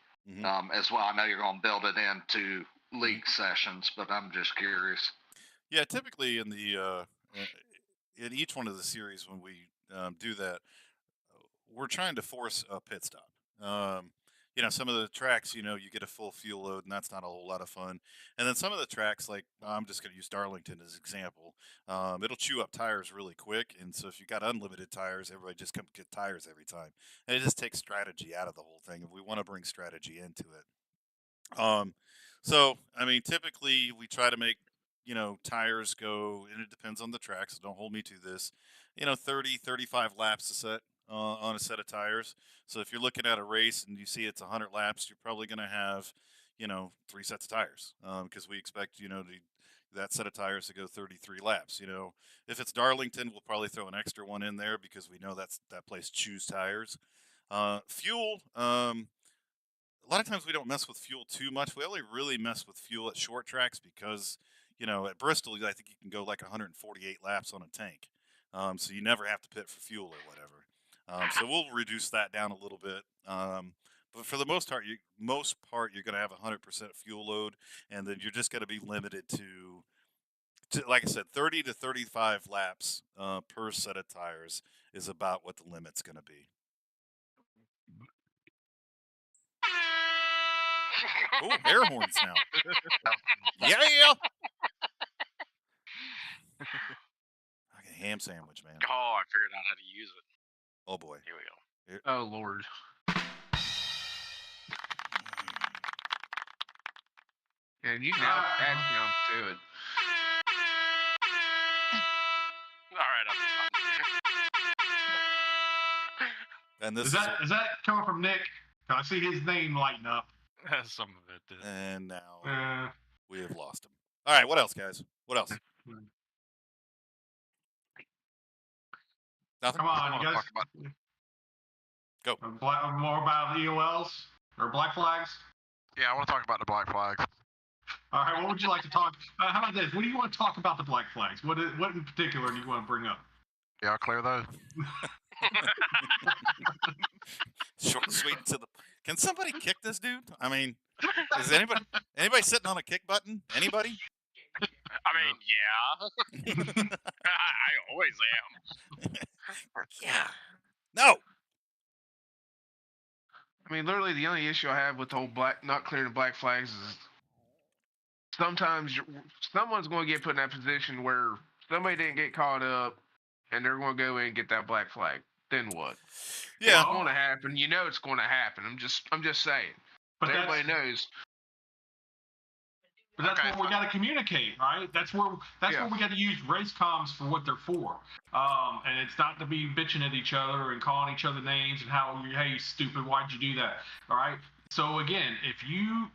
S8: as well? I know you're going to build it into league sessions, but I'm just curious.
S2: Yeah, typically in in each one of the series when we do that, we're trying to force a pit stop. Some of the tracks, you get a full fuel load, and that's not a whole lot of fun. And then some of the tracks, like I'm just going to use Darlington as an example, it'll chew up tires really quick. And so if you got unlimited tires, everybody just come get tires every time, and it just takes strategy out of the whole thing. If we want to bring strategy into it. So, I mean, typically we try to make, tires go, and it depends on the track, so don't hold me to this, 30, 35 laps a set on a set of tires. So if you're looking at a race and you see it's 100 laps, you're probably going to have, 3 sets of tires because we expect, that set of tires to go 33 laps. If it's Darlington, we'll probably throw an extra one in there because we know that place chews tires. Fuel, a lot of times we don't mess with fuel too much. We only really mess with fuel at short tracks because, at Bristol, I think you can go like 148 laps on a tank. So you never have to pit for fuel or whatever. So we'll reduce that down a little bit. But for the most part, you're going to have 100% fuel load, and then you're just going to be limited to, like I said, 30 to 35 laps per set of tires is about what the limit's going to be. Oh, air horns now. Yeah. Like a ham sandwich, man.
S4: Oh, I figured out how to use it.
S2: Oh boy.
S4: Here we go.
S6: Oh Lord. And you can add sounds to it.
S4: All right, I'll
S2: And this
S3: Is that coming from Nick? I see his name lighting up.
S9: Some of it did.
S2: and now we have lost him. All right, what else, guys? What else? Nothing.
S3: Come on, you guys.
S2: Go.
S3: More about EOLs or black flags.
S5: Yeah, I want to talk about the black flags.
S3: All right, what would you like to talk? How about this? What do you want to talk about the black flags? What in particular do you want to bring up?
S5: Yeah, I'll clear those.
S2: Short and sweet to the. Can somebody kick this dude? I mean, is anybody sitting on a kick button? Anybody?
S4: I mean, yeah. I always am.
S2: Yeah. No.
S6: I mean, literally, the only issue I have with the whole not clearing the black flags is sometimes someone's going to get put in that position where somebody didn't get caught up, and they're going to go in and get that black flag. Then what?
S2: Yeah.
S6: It's going to happen. You know it's going to happen. I'm just saying. But everybody knows.
S3: But that's where we got to communicate, right? That's where we got to use race comms for what they're for. And it's not to be bitching at each other and calling each other names and hey, stupid, why'd you do that? All right. So again, if you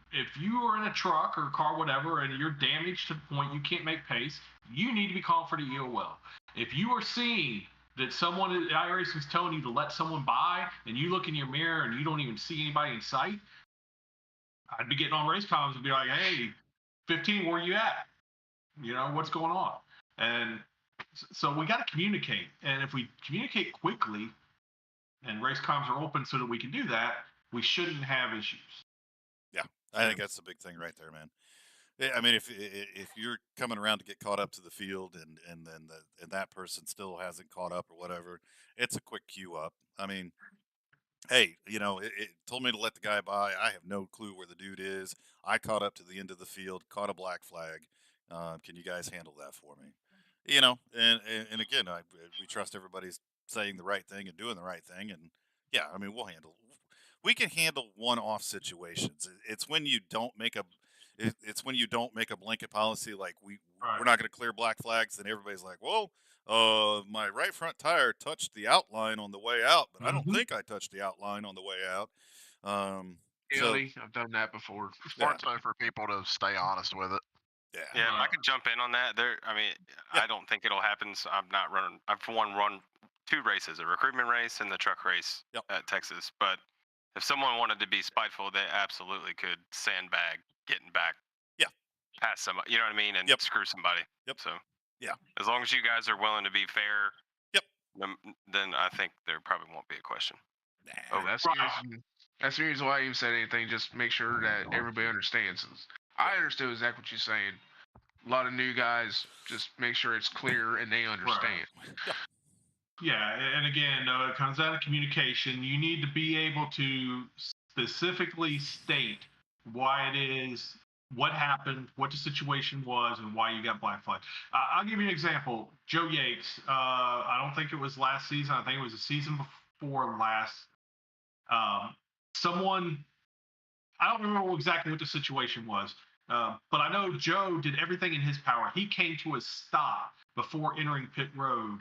S3: are in a truck or a car, whatever, and you're damaged to the point you can't make pace, you need to be called for the EOL. If you are seeing that someone at iRacing's telling you to let someone by, and you look in your mirror and you don't even see anybody in sight, I'd be getting on race comms and be like, hey, 15, where you at? What's going on? And so we got to communicate. And if we communicate quickly and race comms are open so that we can do that, we shouldn't have issues.
S2: Yeah, I think that's the big thing right there, man. I mean, if you're coming around to get caught up to the field and then that person still hasn't caught up or whatever, it's a quick queue up. I mean, hey, it told me to let the guy by. I have no clue where the dude is. I caught up to the end of the field, caught a black flag. Can you guys handle that for me? And again, we trust everybody's saying the right thing and doing the right thing. And yeah, I mean, we can handle one-off situations. It's when you don't make a blanket policy like we're not going to clear black flags, and everybody's like, well, my right front tire touched the outline on the way out, but I don't think I touched the outline on the way out.
S6: Guilty. I've done that before.
S5: It's smart though for people to stay honest with it.
S2: Yeah.
S7: If I could jump in on that, I don't think it'll happen. So I'm not running. I've run 2 races, a recruitment race and the truck race at Texas. But if someone wanted to be spiteful, they absolutely could sandbag getting back past somebody, you know what I mean, and screw somebody. So as long as you guys are willing to be fair, then I think there probably won't be a question.
S6: Oh, that's the reason why you said anything. Just make sure that everybody understands. I understood exactly what you're saying. A lot of new guys, just make sure it's clear and they understand.
S3: Right. Yeah, and again, it comes down to communication. You need to be able to specifically state why it is, what happened, what the situation was, and why you got black flag. I'll give you an example. Joe Yates, I don't think it was last season. I think it was the season before last. I don't remember exactly what the situation was, But I know Joe did everything in his power. He came to a stop before entering pit road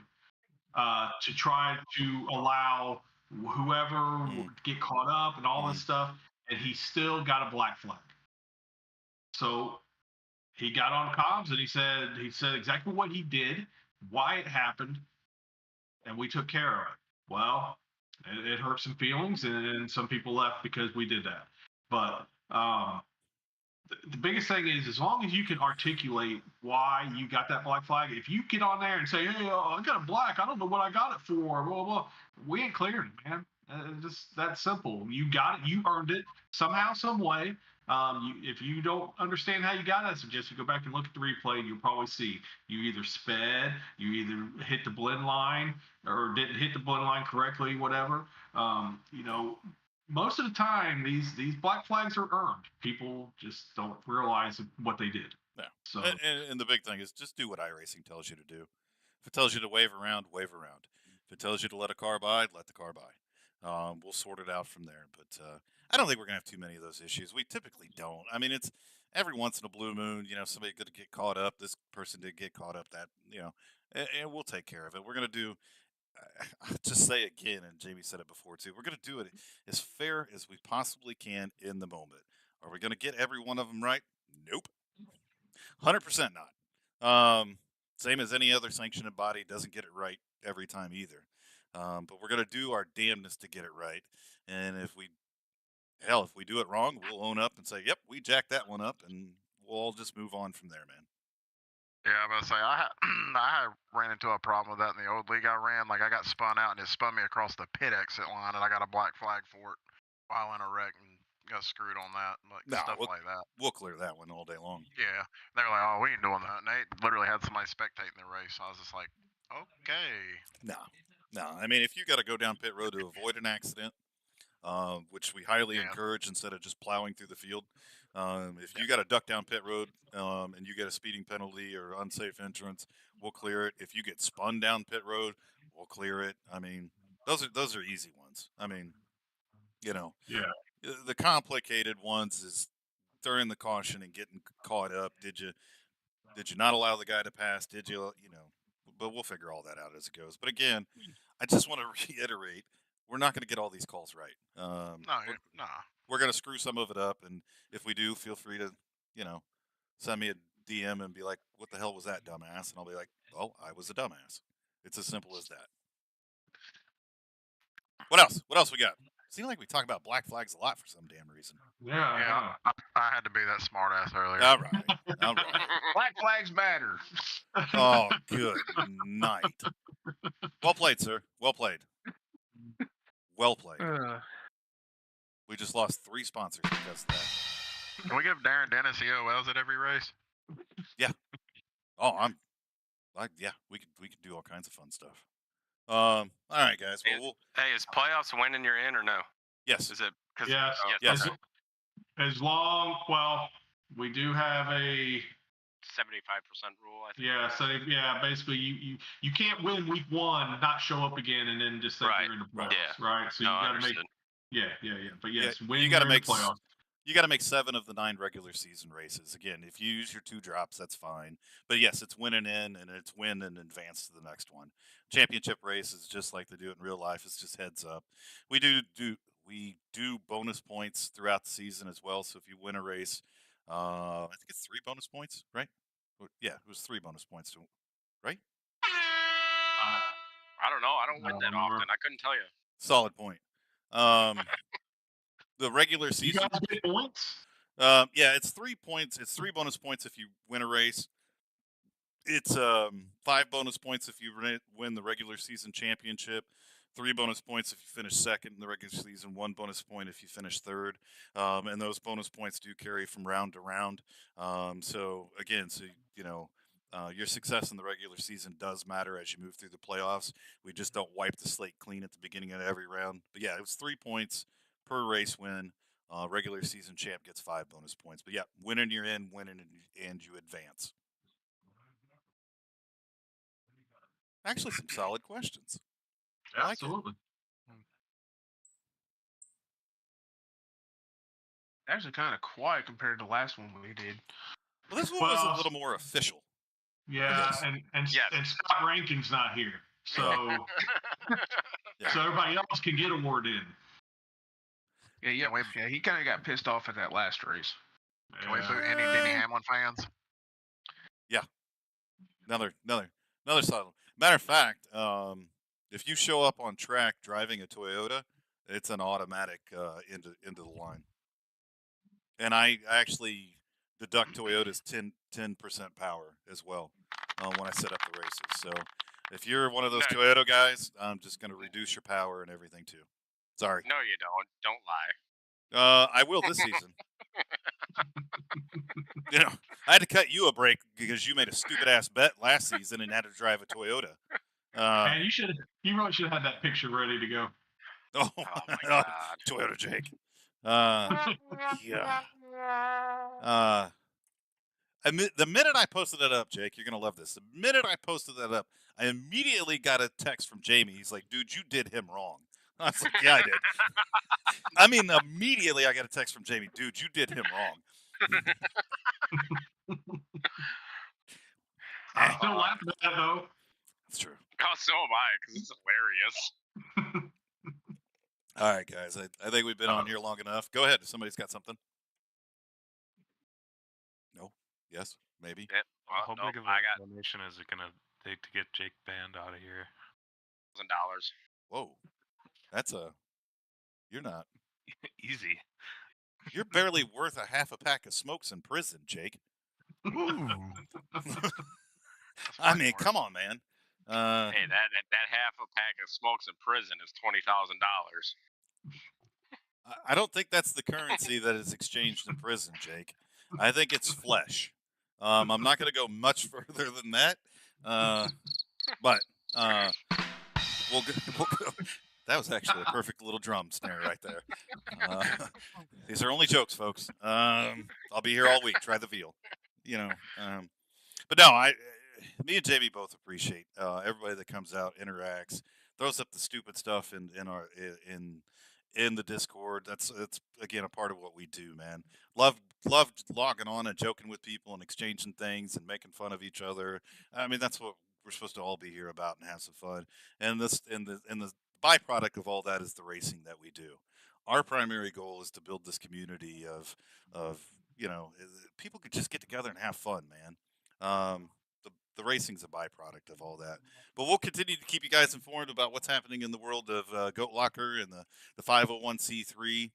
S3: to try to allow whoever would get caught up and all this stuff, and he still got a black flag. So he got on comms and he said exactly what he did, why it happened, and we took care of it. Well, it hurt some feelings, and some people left because we did that. But the biggest thing is, as long as you can articulate why you got that black flag, if you get on there and say, "Hey, I got a black, I don't know what I got it for," blah blah, we ain't clearing it, man. Just that simple. You got it. You earned it somehow, some way. If you don't understand how you got it, I suggest you go back and look at the replay, and you'll probably see you either sped, you either hit the blend line, or didn't hit the blend line correctly, whatever. Most of the time, these black flags are earned. People just don't realize what they did.
S2: Yeah.
S3: So
S2: And the big thing is just do what iRacing tells you to do. If it tells you to wave around, wave around. If it tells you to let a car by, let the car by. We'll sort it out from there. But I don't think we're gonna have too many of those issues. We typically don't. I mean, it's every once in a blue moon. Somebody could get caught up. This person did get caught up. And we'll take care of it. We're gonna do. I'll just say again, and Jamie said it before too. We're gonna do it as fair as we possibly can in the moment. Are we gonna get every one of them right? Nope. 100% not. Same as any other sanctioned body doesn't get it right every time either. But we're going to do our damnedest to get it right. And if we do it wrong, we'll own up and say, yep, we jacked that one up, and we'll all just move on from there, man.
S5: Yeah, I'm gonna say I ran into a problem with that in the old league I ran. Like I got spun out and it spun me across the pit exit line, and I got a black flag for it while in a wreck and got screwed on that, stuff like that.
S2: We'll clear that one all day long.
S5: Yeah, they were like, "Oh, we ain't doing that." And they literally had somebody spectating the race. I was just like, "Okay."
S2: No. I mean, if you got to go down pit road to avoid an accident, which we highly encourage instead of just plowing through the field. If you got to duck down pit road and you get a speeding penalty or unsafe entrance, we'll clear it. If you get spun down pit road, we'll clear it. I mean, those are easy ones. I mean,
S3: yeah.
S2: The complicated ones is during the caution and getting caught up. Did you not allow the guy to pass? Did you, but we'll figure all that out as it goes. But again, I just want to reiterate, we're not going to get all these calls right. We're going to screw some of it up. And if we do, feel free to, send me a DM and be like, what the hell was that, dumbass? And I'll be like, oh, I was a dumbass. It's as simple as that. What else we got? Seems like we talk about black flags a lot for some damn reason.
S3: Yeah.
S5: I had to be that smart ass earlier.
S2: All right.
S6: Black flags matter.
S2: Oh, good night. Well played, sir. Well played. Well played. We just lost 3 sponsors because of that.
S5: Can we give Darren Dennis EOLs at every race?
S2: Yeah. Oh, we could do all kinds of fun stuff. All right, guys. Well,
S7: hey, is playoffs winning you're in or no?
S2: Yes.
S7: Is it?
S3: Yes.
S2: Yes.
S3: As long, we do have a
S7: 75% rule, I think.
S3: Yeah, so basically you can't win week 1, not show up again, and then just think you're in the playoffs, right? So you got to make But yes, win.
S2: You got to make
S3: playoffs.
S2: You got to make 7 of the 9 regular season races. Again, if you use your 2 drops, that's fine. But yes, it's win and in, and it's win and advance to the next one. Championship race is just like they do it in real life. It's just heads up. We do bonus points throughout the season as well. So if you win a race, I think it's 3 bonus points, right? Yeah, it was 3 bonus points, right?
S4: I don't know. I don't win that often. I couldn't tell you.
S2: Solid point. The regular season.
S3: You guys get points?
S2: Yeah, it's 3 points. It's 3 bonus points if you win a race. It's 5 bonus points if you win the regular season championship. 3 bonus points if you finish second in the regular season. 1 bonus point if you finish third. And those bonus points do carry from round to round. So again, your success in the regular season does matter as you move through the playoffs. We just don't wipe the slate clean at the beginning of every round. But yeah, it was 3 points per race win. Regular season champ gets 5 bonus points. But yeah, winning you're in, winning and you advance. Actually, some solid questions.
S3: Absolutely.
S6: Actually, kind of quiet compared to the last one we did.
S2: Well, this one was a
S3: Well,
S2: little more official.
S3: Yeah,
S2: Yes.
S3: and
S4: Yes.
S3: and Scott Rankin's not here, so
S2: Yeah.
S3: so everybody else can get awarded.
S6: Yeah,
S5: we-
S6: yeah. He kind of got pissed off at that last race.
S5: Can we
S3: Yeah.
S5: boot any Denny Hamlin fans?
S2: Another solid. Matter of fact, if you show up on track driving a Toyota, it's an automatic into the line. And I actually deduct Toyota's 10% power as well when I set up the races. So if you're one of those
S4: No.
S2: Toyota guys, I'm just going to reduce your power and everything too. Sorry.
S4: No, you don't. Don't lie.
S2: I will this season. You know, I had to cut you a break because you made a stupid ass bet last season and had to drive a Toyota.
S3: And you really should have had that picture ready to go.
S2: Oh,
S4: Oh my God.
S2: Toyota Jake. Yeah. The minute I posted that up, Jake, you're gonna love this. The minute I posted that up, I immediately got a text from Jamie. He's like, "Dude, you did him wrong." I was like, "Yeah, I did." I mean, immediately I got a text from Jamie. "Dude, you did him wrong."
S3: I'm still laughing at that though.
S2: That's true.
S4: Oh, so am I, because it's hilarious.
S2: All right, guys. I think we've been on here long enough. Go ahead. If somebody's got something. No. Yes. Maybe.
S4: Yep.
S9: How
S4: Well,
S9: big
S4: nope,
S9: of
S4: I
S9: a
S4: got
S9: donation is it gonna take to get Jake banned out of here?
S4: $1,000.
S2: Whoa. That's a. You're not.
S9: Easy.
S2: You're barely worth a half a pack of smokes in prison, Jake.
S5: Ooh.
S2: I mean, come on, man.
S4: Hey, that half a pack of smokes in prison is $20,000.
S2: I don't think that's the currency that is exchanged in prison, Jake. I think it's flesh. I'm not going to go much further than that. But we'll go. That was actually a perfect little drum snare right there. These are only jokes, folks. I'll be here all week. Try the veal. You know. But no, me and Jamie both appreciate everybody that comes out, interacts, throws up the stupid stuff in the Discord. That's again a part of what we do, man. Love logging on and joking with people and exchanging things and making fun of each other. I mean, that's what we're supposed to all be here about and have some fun. And the byproduct of all that is the racing that we do. Our primary goal is to build this community of people could just get together and have fun, man. The racing's a byproduct of all that. But we'll continue to keep you guys informed about what's happening in the world of Goat Locker and the 501c3.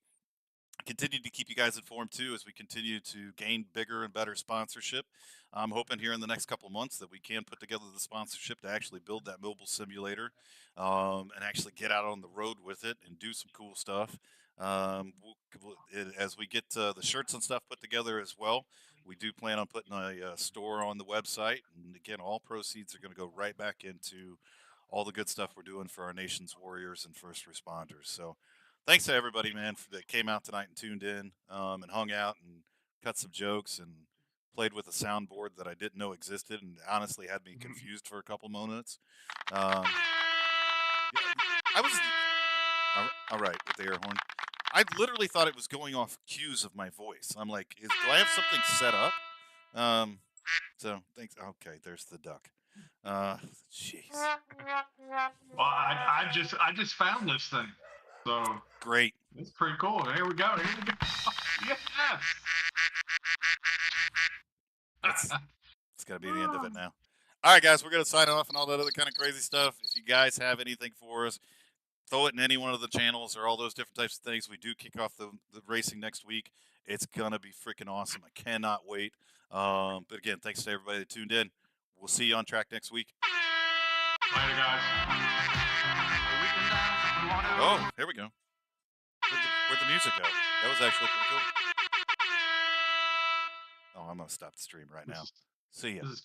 S2: Continue to keep you guys informed too as we continue to gain bigger and better sponsorship. I'm hoping here in the next couple of months that we can put together the sponsorship to actually build that mobile simulator and actually get out on the road with it and do some cool stuff. As we get the shirts and stuff put together as well, we do plan on putting a store on the website. And again, all proceeds are going to go right back into all the good stuff we're doing for our nation's warriors and first responders. So thanks to everybody, man, that came out tonight and tuned in and hung out and cut some jokes and played with a soundboard that I didn't know existed and honestly had me confused for a couple moments. I was all right with the air horn. I literally thought it was going off cues of my voice. I'm like, do I have something set up? So thanks. Okay, there's the duck. Jeez.
S3: Well, I just found this thing, so
S2: Great.
S3: it's pretty cool. Here we go. Yes.
S2: It's got to be the end of it now. All right, guys, we're going to sign off and all that other kind of crazy stuff. If you guys have anything for us, throw it in any one of the channels or all those different types of things. We do kick off the racing next week. It's going to be freaking awesome. I cannot wait. But again, thanks to everybody that tuned in. We'll see you on track next week.
S3: Later, guys.
S2: Oh, here we go. Where'd the music go? That was actually pretty cool. Oh, I'm going to stop the stream right now. See ya.
S3: This is